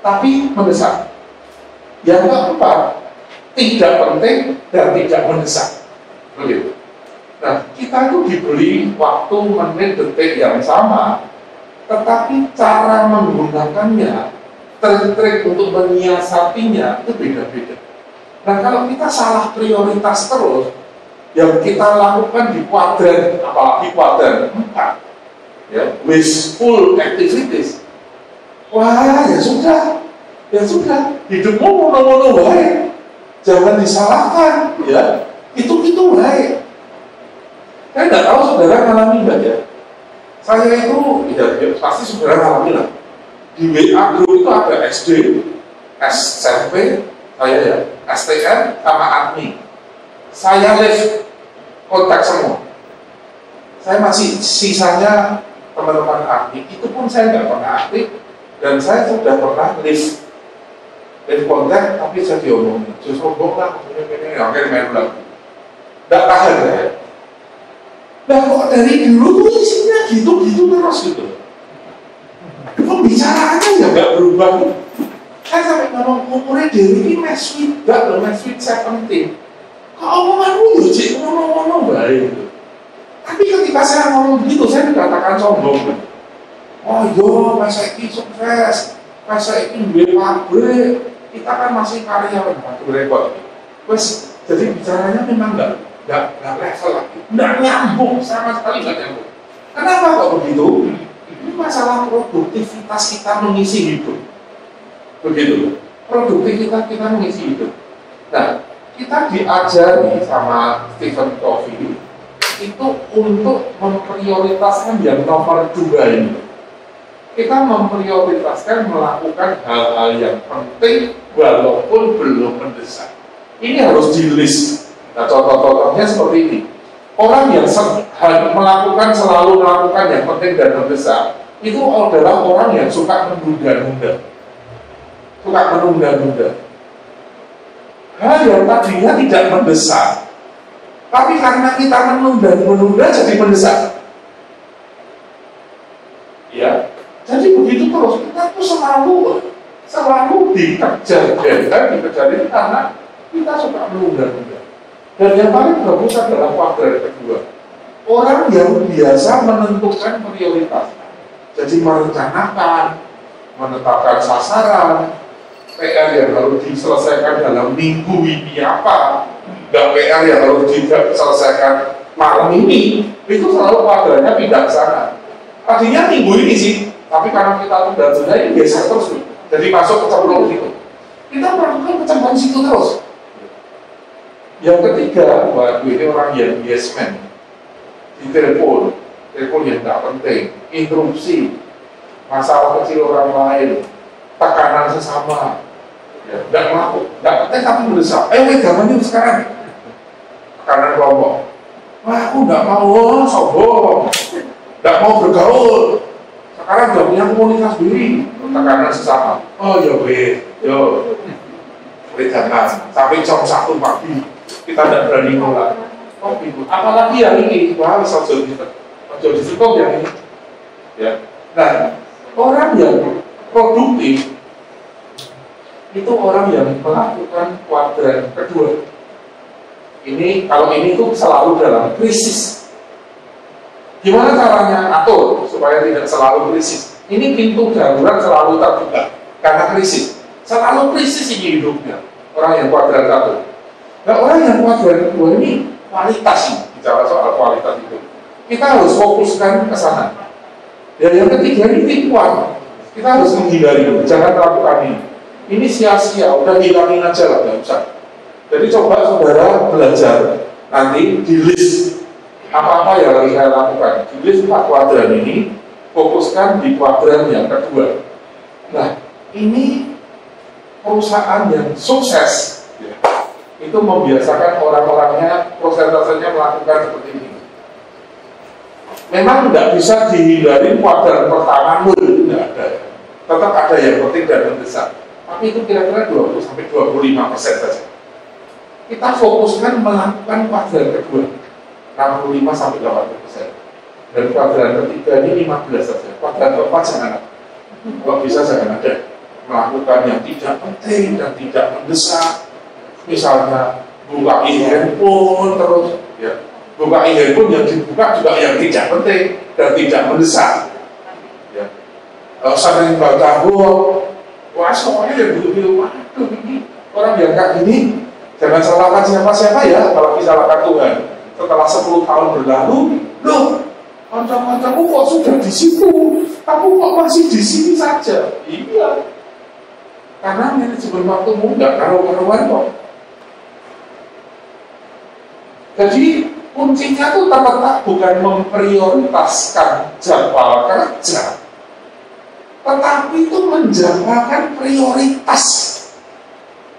tapi mendesak. Yang keempat, tidak penting dan tidak mendesak. Begitu. Nah, kita itu diberi waktu, menit, detik yang sama, tetapi cara menggunakannya, trik-trik untuk menyiasatinya itu beda-beda. Nah, kalau kita salah prioritas terus, yang kita lakukan di kuadran, apalagi kuadran 4, ya, wasteful activities, wah ya sudah, hidupmu mono-mono baik, jangan disalahkan, ya, itu baik. Saya nggak tahu saudara ngalami nggak ya? Saya itu, ya pasti saudara ngalami lah. Di WA group itu ada SD, SMP, saya ya, STM, sama admin. Saya live kontak semua. Saya masih sisanya teman-teman aktif, itu pun saya nggak pernah aktif, dan saya sudah pernah live kontak, tapi saya diomongin, justru sombong lah, akhirnya main lagu. Nggak tahan saya. Nah kok dari dulu tuh isinya gitu-gitu terus gitu. Pembicaraannya ya nggak berubah. Saya sampai ngomong umurnya Dewi ini match sweet 17. Kok omonganmu ya cik ngomong-ngomong baik gitu. Tapi ketika saya ngomong begitu, saya dikatakan sombong. Oh iya, masa ini sukses, masa ini duwe pabrik, kita kan masih karyawan, batu repot. Wes, jadi bicaranya memang nggak level lagi, nggak nyambung, sama sekali nggak nyambung. Kenapa kok begitu? Ini masalah produktivitas kita mengisi hidup. Begitu, produktivitas kita mengisi hidup. Nah, kita diajari sama Stephen Covey itu untuk memprioritaskan yang nomor 2 ini. Kita memprioritaskan melakukan hal-hal yang penting walaupun belum mendesak. Ini harus di list. Nah, contoh-contohnya seperti ini. Orang yang selalu melakukan yang penting dan mendesak itu adalah orang yang suka menunda-nunda. Hal yang tadinya tidak mendesak, tapi karena kita menunda jadi mendesak. Ya, jadi begitu terus. Kita tuh selalu dikejar karena kita suka menunda-nunda. Dan yang paling bagus adalah kuadran kedua. Orang yang biasa menentukan prioritas, jadi merencanakan, menetapkan sasaran, PR yang harus diselesaikan dalam minggu ini apa, nggak PR yang harus diselesaikan malam ini, itu selalu kuadrannya pindah ke sana. Tadinya minggu ini sih, tapi karena kita tunda-tunda ini biasa terus, jadi masuk kecemplung situ. Kita melakukan kecemplung situ terus. Yang ketiga, waduh ini orang yang yes man, di telepon yang nggak penting, interupsi, masalah kecil orang lain, tekanan sesama, ya, nggak penting tapi mendesak. Jangan sekarang, tekanan kelompok. Wah, aku nggak mau sombong, nggak mau bergaul. Sekarang nggak punya komunitas diri, tekanan sesama. Oh ya jangan sampai jam 1 pagi kita tidak berani nolak. Oh gitu. Apalagi yang ini, wah ojo disekop yang ini. Ya. Nah, orang yang produktif itu orang yang melakukan kuadran kedua. Ini kalau ini tuh selalu dalam krisis. Gimana caranya atur supaya tidak selalu krisis? Ini pintu darurat selalu terbuka karena krisis. Selalu krisis ini hidupnya orang yang kuadran 1. Nah, orang yang kuadran 2 ini kualitas nih, bicara soal kualitas itu. Kita harus fokuskan ke sana. Ya, yang ketiga ini tipuan. Kita harus menghindari, jangan melakukan ini. Ini sia-sia, udah hilangin aja lah, nggak usah. Jadi coba saudara belajar nanti di list apa-apa yang harus saya lakukan. Di list 4 kuadran ini, fokuskan di kuadran yang kedua. Nah, ini perusahaan yang sukses ya, itu membiasakan orang-orangnya, prosentasenya melakukan seperti ini. Memang tidak bisa dihindari kuadran pertama nol, tidak ada. Tetap ada yang penting dan mendesak. Tapi itu kira-kira 20-25% saja. Kita fokuskan melakukan kuadran kedua, 65-80%. Dan kuadran ketiga ini 15 saja. Kuadran keempat jangan ada. Kalau bisa jangan ada. melakukan yang tidak penting dan tidak mendesak, misalnya buka handphone terus, ya, buka handphone yang dibuka juga yang tidak penting dan tidak mendesak, ya. Sering baca buku, wah semuanya yang begitu, waduh ini orang yang kayak gini jangan salahkan siapa-siapa ya, kalau salahkan Tuhan. Setelah 10 tahun berlalu, loh, kanca-kancamu kok sudah di situ, kamu kok masih di sini saja? Iya, karena manajemen waktumu nggak karu-karuan kok. Jadi kuncinya tuh terletak bukan memprioritaskan jadwal kerja, tetapi itu menjalankan prioritas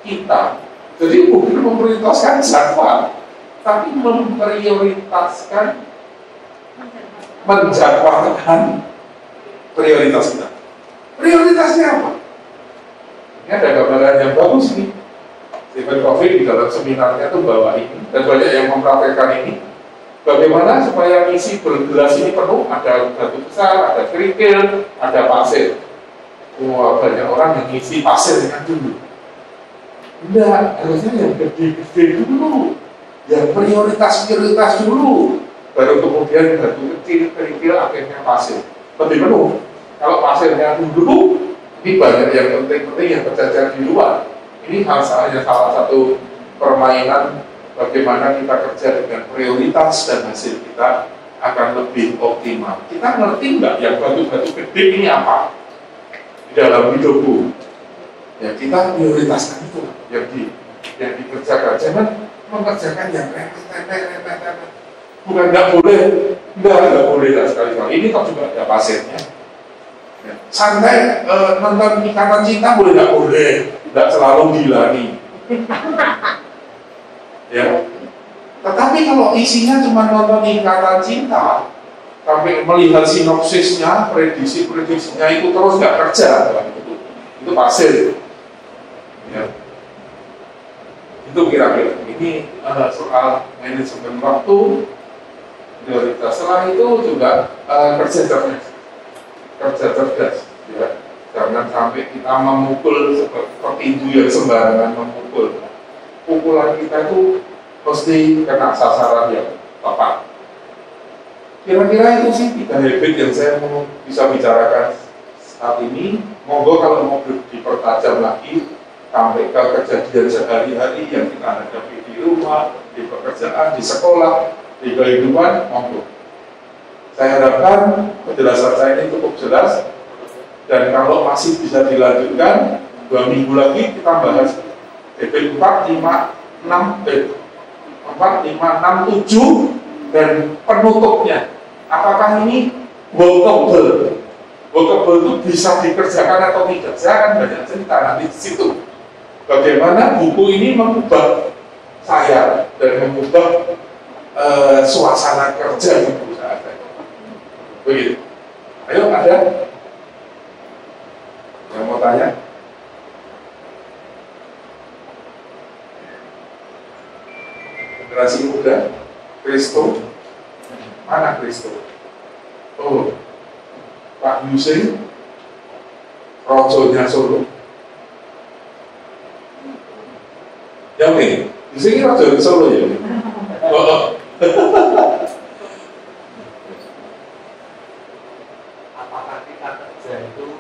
kita. Jadi bukan memprioritaskan jadwal, tapi memprioritaskan, menjadwalkan prioritas kita. Prioritasnya apa? Ini ada gambaran yang bagus nih. Stephen Covey di dalam seminarnya tuh bawa ini, dan banyak yang mempraktekkan ini. Bagaimana supaya isi bergelas ini penuh, ada batu besar, ada kerikil, ada pasir. Wah, banyak orang yang isi pasirnya dulu. Enggak, harusnya yang gede-gede dulu, yang prioritas dulu, baru kemudian batu kecil, kerikil, akhirnya pasir. Lebih penuh. Kalau pasirnya dulu, ini banyak yang penting-penting yang berjajar di luar. Ini hanya salah satu permainan bagaimana kita kerja dengan prioritas dan hasil kita akan lebih optimal. Kita ngerti nggak yang batu-batu gede ini apa di dalam hidupku? Ya kita prioritaskan itu yang dikerjakan. Jangan mengerjakan yang remeh-remeh. Bukan nggak boleh, nggak boleh lah sekali-kali. Ini kok juga ada pasirnya. Ya. Santai nonton Ikatan Cinta boleh nggak boleh? Nggak selalu dilani. Ya. Tetapi kalau isinya cuma nonton Ikatan Cinta, sampai melihat sinopsisnya, prediksinya itu terus nggak kerja, itu pasir. Ya. Itu kira-kira ini soal manajemen waktu, prioritas. Setelah itu juga kerja cerdas, ya. Jangan sampai kita memukul seperti itu yang sembarangan memukul. Pukulan kita itu pasti kena sasaran yang tepat. Kira-kira itu sih 3 habit yang saya mau bisa bicarakan saat ini. Monggo kalau mau dipertajam lagi sampai ke kejadian sehari-hari yang kita hadapi di rumah, di pekerjaan, di sekolah, di kehidupan, monggo. Saya harapkan penjelasan saya ini cukup jelas. Dan kalau masih bisa dilanjutkan, 2 minggu lagi kita bahas DP 4, 5, 6, 7 dan penutupnya. Apakah ini workable? Workable itu bisa dikerjakan atau tidak? Saya akan banyak cerita nanti di situ. Bagaimana buku ini mengubah saya dan mengubah suasana kerja di perusahaan saya. Begitu. Ayo ada yang mau tanya? Generasi muda, Kristo, mana Kristo? Oh, Pak Yusri, Rojonya Solo. Ya nih, Yusri ini Rojonya Solo ya? Oh. Apakah kita kerja itu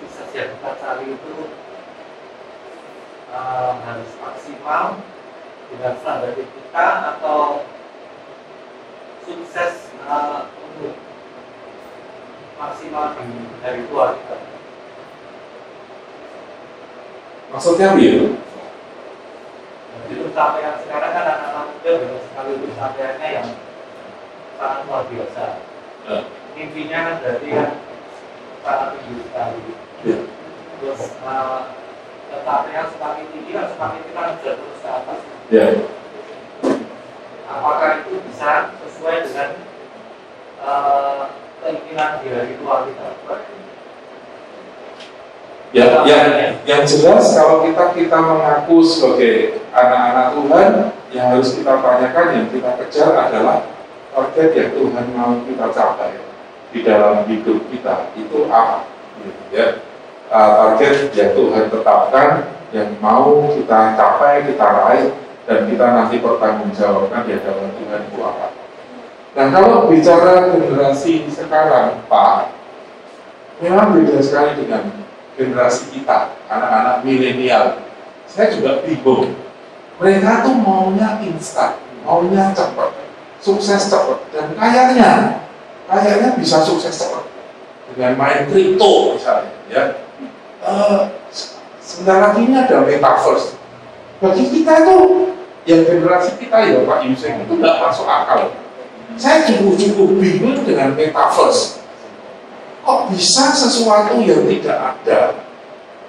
sukses yang kita cari itu harus maksimal dengan standar kita atau sukses untuk maksimal dari luar kita? Maksudnya apa? Jadi pencapaian sekarang kan anak-anak muda banyak sekali pencapaiannya yang sangat luar biasa. Mimpinya kan dari yang sangat tinggi sekali. Terus pencapaian semakin tinggi kan semakin kita bisa terus ke atas. Apakah itu bisa sesuai dengan keinginan dari luar kita? Yang jelas kalau kita mengaku sebagai anak-anak Tuhan, yang harus kita tanyakan, yang kita kejar adalah target yang Tuhan mau kita capai di dalam hidup kita itu apa? Ya. target yang Tuhan tetapkan, yang mau kita capai, kita raih, dan kita nanti pertanggungjawabkan di hadapan Tuhan itu apa. Nah, kalau bicara generasi sekarang, Pak, memang beda sekali dengan generasi kita, anak-anak milenial. Saya juga bingung. Mereka tuh maunya instan, maunya cepat, sukses cepat, dan kayaknya bisa sukses cepat dengan main kripto misalnya, ya. Sebentar lagi ini ada metaverse. Bagi kita tuh, yang generasi kita ya Pak Yusuf itu nggak masuk akal. Saya cukup bingung dengan metaverse. Kok bisa sesuatu yang tidak ada,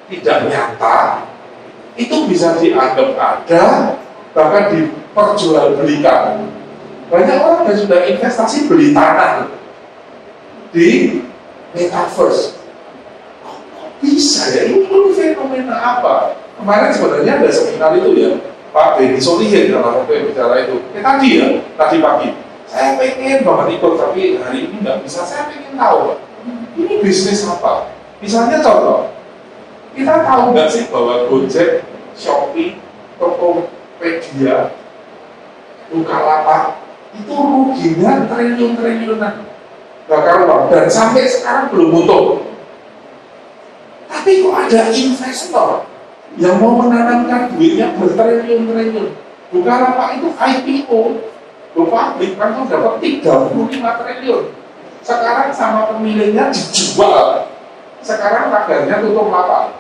tidak nyata, itu bisa dianggap ada, bahkan diperjualbelikan. Banyak orang yang sudah investasi beli tanah di metaverse. Kok bisa ya? Ini fenomena apa? Kemarin sebenarnya ada seminar itu ya, Pak Benny Solihin salah satu yang bicara itu. Tadi pagi. Saya pengen banget ikut, tapi hari ini nggak bisa. Saya pengen tahu, ini bisnis apa? Misalnya contoh, kita tahu nggak sih bahwa Gojek, Shopee, Tokopedia, Bukalapak itu ruginya triliun-triliunan bakal uang, dan sampai sekarang belum untung. Tapi kok ada investor yang mau menanamkan duitnya bertriliun-triliun. Bukalapak itu IPO, publik kan dapat 35 triliun. Sekarang sama pemiliknya dijual. Sekarang tagarnya tutup lapak.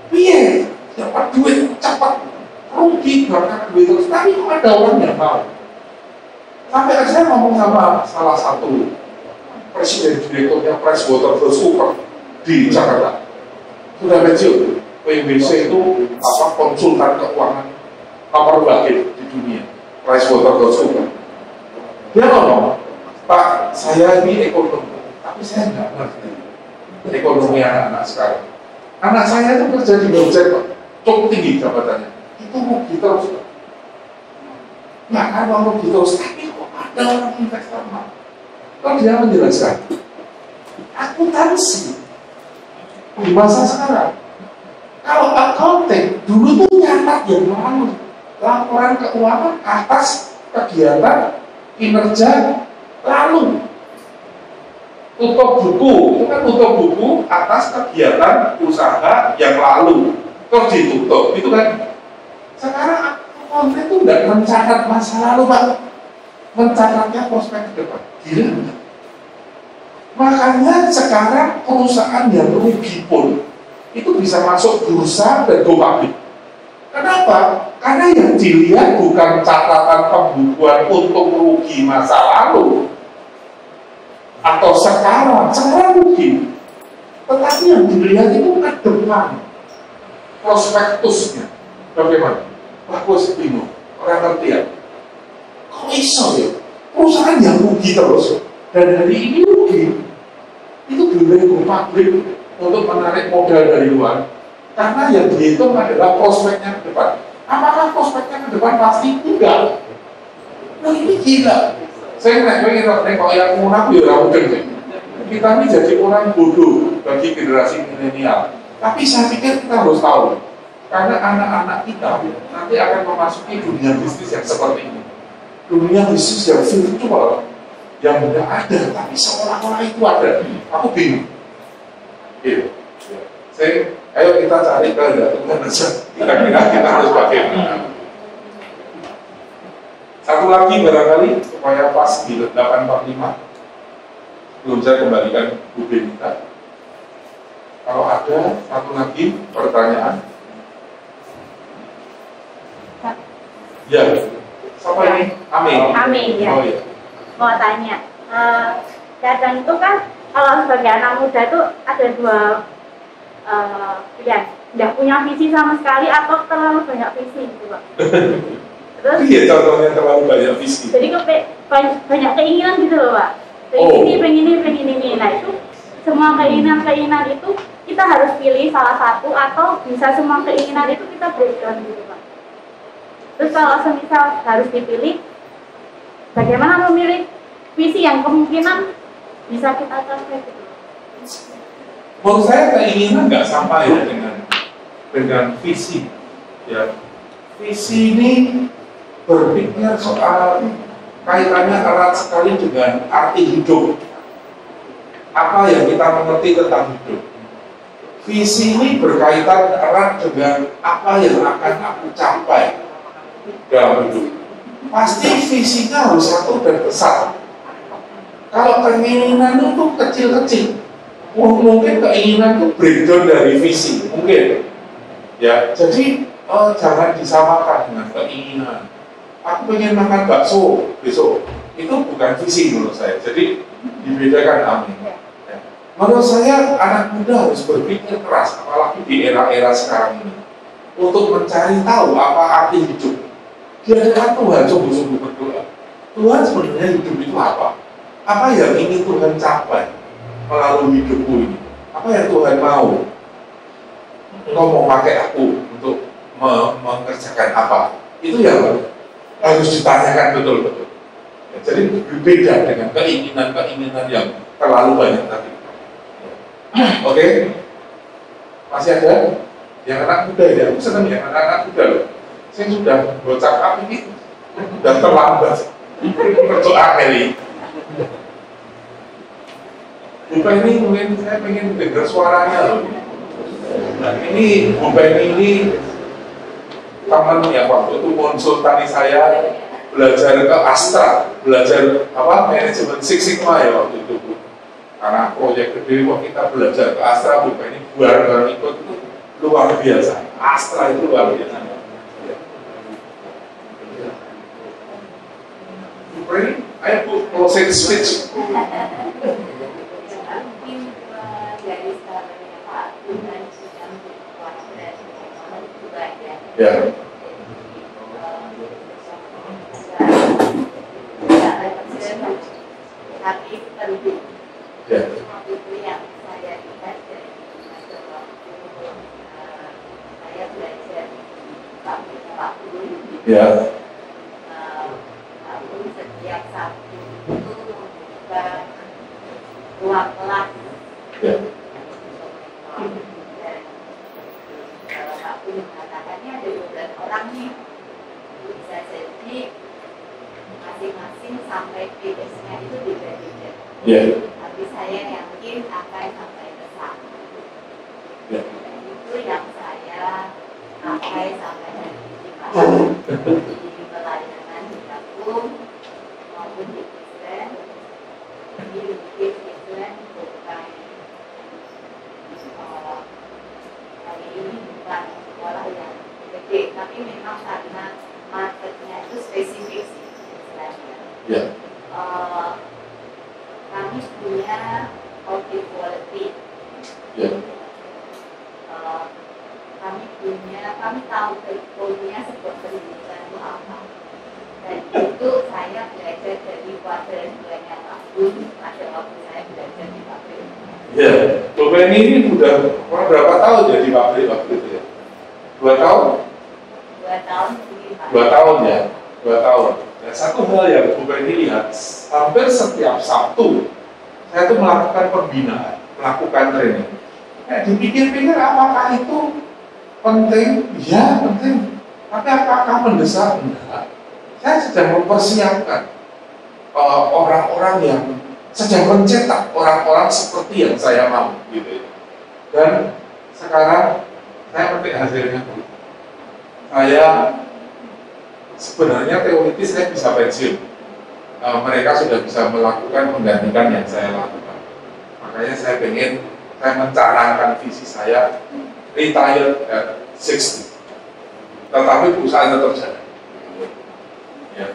Iya, dapat duit cepat, rugi bakar duit terus. Tapi kok ada orang yang mau? Sampai saya ngomong sama salah satu presiden direkturnya PricewaterhouseCoopers di Jakarta. Sudah kecil, PwC itu konsultan keuangan nomor 1 di dunia. PricewaterhouseCoopers. Dia ngomong, Pak, saya ini ekonomi, tapi saya nggak ngerti ekonomi anak-anak sekarang. Anak saya itu kerja di Gojek, cukup tinggi jabatannya. Itu rugi terus. Nggak ada rugi terus, tapi kok ada orang investor mau? Kalau dia menjelaskan, akuntansi di masa sekarang, kalau accounting dulu tuh nyatat yang lalu. Laporan keuangan atas kegiatan kinerja lalu, tutup buku, itu kan tutup buku atas kegiatan usaha yang lalu, terus ditutup, itu kan. Sekarang konten itu nggak mencatat masa lalu, Pak, mencatatnya prospek ke depan. Gila nggak? Makanya sekarang perusahaan yang rugi pun itu bisa masuk bursa dan go public. Kenapa? Karena yang dilihat bukan catatan pembukuan untung rugi masa lalu atau sekarang rugi, tetapi yang dilihat itu ke depan, prospektusnya. Bagaimana? Bagus, bingung, orang ngerti ya. Kok iso ya? Perusahaan yang rugi terus dan hari ini rugi, itu boleh go public untuk menarik modal dari luar. Karena yang dihitung adalah prospeknya ke depan. Apakah prospeknya ke depan? Pasti enggak. Nah ini gila. Saya pengen nengok yang murah ya mungkin. Kita ini jadi orang bodoh bagi generasi milenial. Tapi saya pikir kita harus tahu, karena anak-anak kita nanti akan memasuki dunia bisnis yang seperti ini. Dunia bisnis yang virtual, yang tidak ada, tapi seolah-olah itu ada. Aku bingung. Gitu. Ayo kita cari kehendak saja. Kira-kira kita harus bagaimana? Satu lagi barangkali supaya pas di 845. Belum saya kembalikan Bu Benita. Kalau ada satu lagi pertanyaan. Ya. Siapa ini? Amin. Amin ya. Oh ya. Mau tanya. Kadang itu kan kalau sebagai anak muda itu ada dua pilihan, tidak punya visi sama sekali atau terlalu banyak visi gitu Pak. Terus iya, contohnya terlalu banyak visi. Jadi banyak keinginan gitu loh Pak. Pengen ini. Nah itu semua keinginan itu kita harus pilih salah satu atau bisa semua keinginan itu kita breakdown gitu Pak. Terus kalau semisal harus dipilih, bagaimana memilih visi yang kemungkinan bisa kita capai gitu. Menurut saya keinginan nggak sama ya dengan visi. Ya, visi ini berpikir soal kaitannya erat sekali dengan arti hidup. Apa yang kita mengerti tentang hidup. Visi ini berkaitan erat dengan apa yang akan aku capai dalam hidup. Pasti visinya harus satu dan besar. Kalau keinginan itu kecil-kecil, mungkin keinginan itu breakdown dari visi, mungkin. Ya, jadi jangan disamakan dengan keinginan. Aku pengen makan bakso besok, itu bukan visi menurut saya. Jadi dibedakan, amin. Ya. Menurut saya anak muda harus berpikir keras, apalagi di era-era sekarang ini, untuk mencari tahu apa arti hidup. Biarkan Tuhan sungguh-sungguh berdoa. Tuhan sebenarnya hidup itu apa? Apa yang ingin Tuhan capai melalui hidupku ini? Apa yang Tuhan mau? Engkau mau pakai aku untuk mengerjakan apa? Itu yang harus ditanyakan betul-betul. Ya, jadi berbeda dengan keinginan-keinginan yang terlalu banyak tadi. Oke? Masih ada? Yang anak muda ya, aku senang ya anak-anak muda loh. Saya sudah bocah up ini sudah terlambat berdoa kali. Bukan ini mungkin saya pengen dengar suaranya loh. Nah, ini bukan ini teman yang waktu itu konsultasi saya belajar ke Astra, belajar apa manajemen Six Sigma ya waktu itu. Karena proyek gede waktu kita belajar ke Astra, bukan ini bareng ikut itu luar biasa. Astra itu luar biasa. Bukan ayo bu closing speech. Ya. Tapi penting. Ya. Itu yang saya lihat dari saya belajar Pak Guru. Ya. Setiap Sabtu itu membuka ruang kelas. Ya. Kalau aku mengatakannya ada 12 orang nih, bisa jadi masing-masing sampai PDS-nya itu beda-beda. Ya. Tapi saya yakin akan sampai ke sana. Ya. Dan itu yang saya capai sampai hari ini di pelayanan di kampung maupun di Kristen. Di Kristen bukan hari ini bukan sekolah yang gede, tapi memang karena marketnya itu spesifik sih istilahnya. Ya. Kami punya audit quality. Ya. Kami tahu kurikulumnya sebuah pendidikan itu apa. Dan itu saya belajar dari kuadran 2-nya Pak Bun pada waktu saya belajar di pabrik. Ya, Bapak ini udah berapa tahun jadi pabrik waktu itu ya? 2 tahun? 2 tahun mungkin Pak. 2 tahun ya? 2 tahun. Ya, satu hal yang Bapak ini lihat, hampir setiap Sabtu saya tuh melakukan pembinaan, melakukan training. Dipikir-pikir apakah itu penting? Ya penting. Tapi apakah mendesak? Enggak. Saya sedang mempersiapkan orang-orang yang sedang mencetak orang-orang seperti yang saya mau, gitu. Dan sekarang saya petik hasilnya. Saya sebenarnya teoritis saya bisa pensiun. Mereka sudah bisa melakukan menggantikan yang saya lakukan. Makanya saya mencanangkan visi saya retired at 60. Tetapi perusahaan tetap jalan. Ya.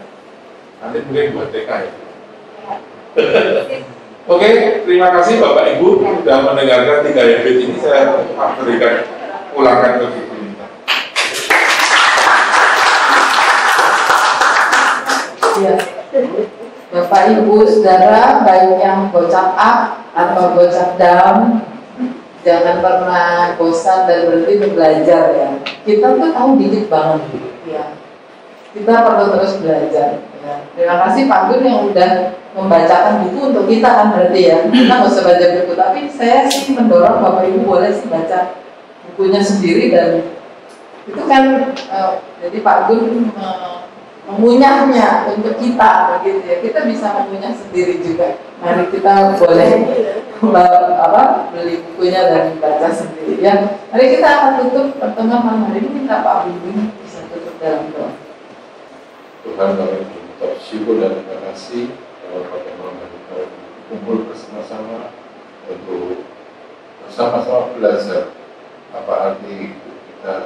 Nanti mungkin buat TK ya. Oke, terima kasih Bapak Ibu sudah mendengarkan 3 habit ini. Saya berikan ulangan ke Ibu. Ya. Bapak Ibu Saudara, baik yang bocah up atau bocah down, jangan pernah bosan dan berhenti untuk belajar ya. Kita tuh tahu dikit banget ya. Kita perlu terus belajar. Ya. Terima kasih Pak Gun yang udah membacakan buku untuk kita kan berarti ya. Kita nggak usah baca buku, tapi saya sih mendorong Bapak Ibu boleh sih baca bukunya sendiri, dan itu kan jadi Pak Gun mengunyahnya untuk kita begitu ya. Kita bisa mengunyah sendiri juga. Mari kita boleh beli bukunya dan baca sendiri ya. Mari kita akan tutup pertemuan malam hari ini. Minta Pak Bimbing bisa tutup dalam doa. Tuhan, kami mengucap syukur dan terima kasih pada malam hari kita kumpul bersama-sama untuk bersama-sama belajar apa arti kita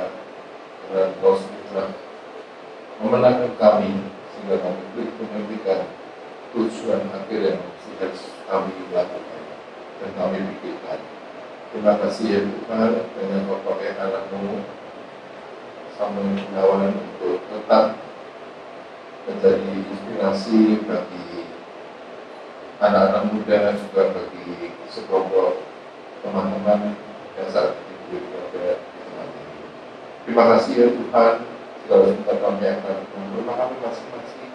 dan Engkau telah memenangkan kami sehingga kami menghentikan tujuan akhir yang harus kami lakukan dan kami pikirkan. Terima kasih ya Tuhan, dengan Kau pakai anak-Mu Samuel Gunawan untuk tetap menjadi inspirasi bagi anak-anak muda, juga bagi sekelompok teman-teman yang saat ini berada di tempat ini. Terima kasih ya Tuhan, segala sesuatu kami akan menerima kami masing-masing,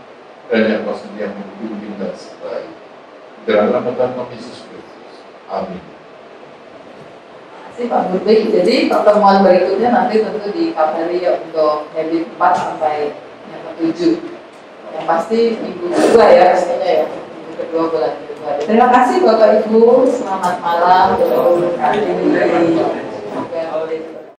dan yang Kau sendiri yang membimbing dan sertai. Dalam nama Tuhan kami Yesus Kristus. Amin. Terima kasih Pak Murti. Jadi pertemuan berikutnya nanti tentu di Kaveri untuk hari 4 sampai yang ke-7. Yang pasti minggu kedua ya pastinya ya. Kedua bulan Februari. Terima kasih Bapak Ibu, selamat malam.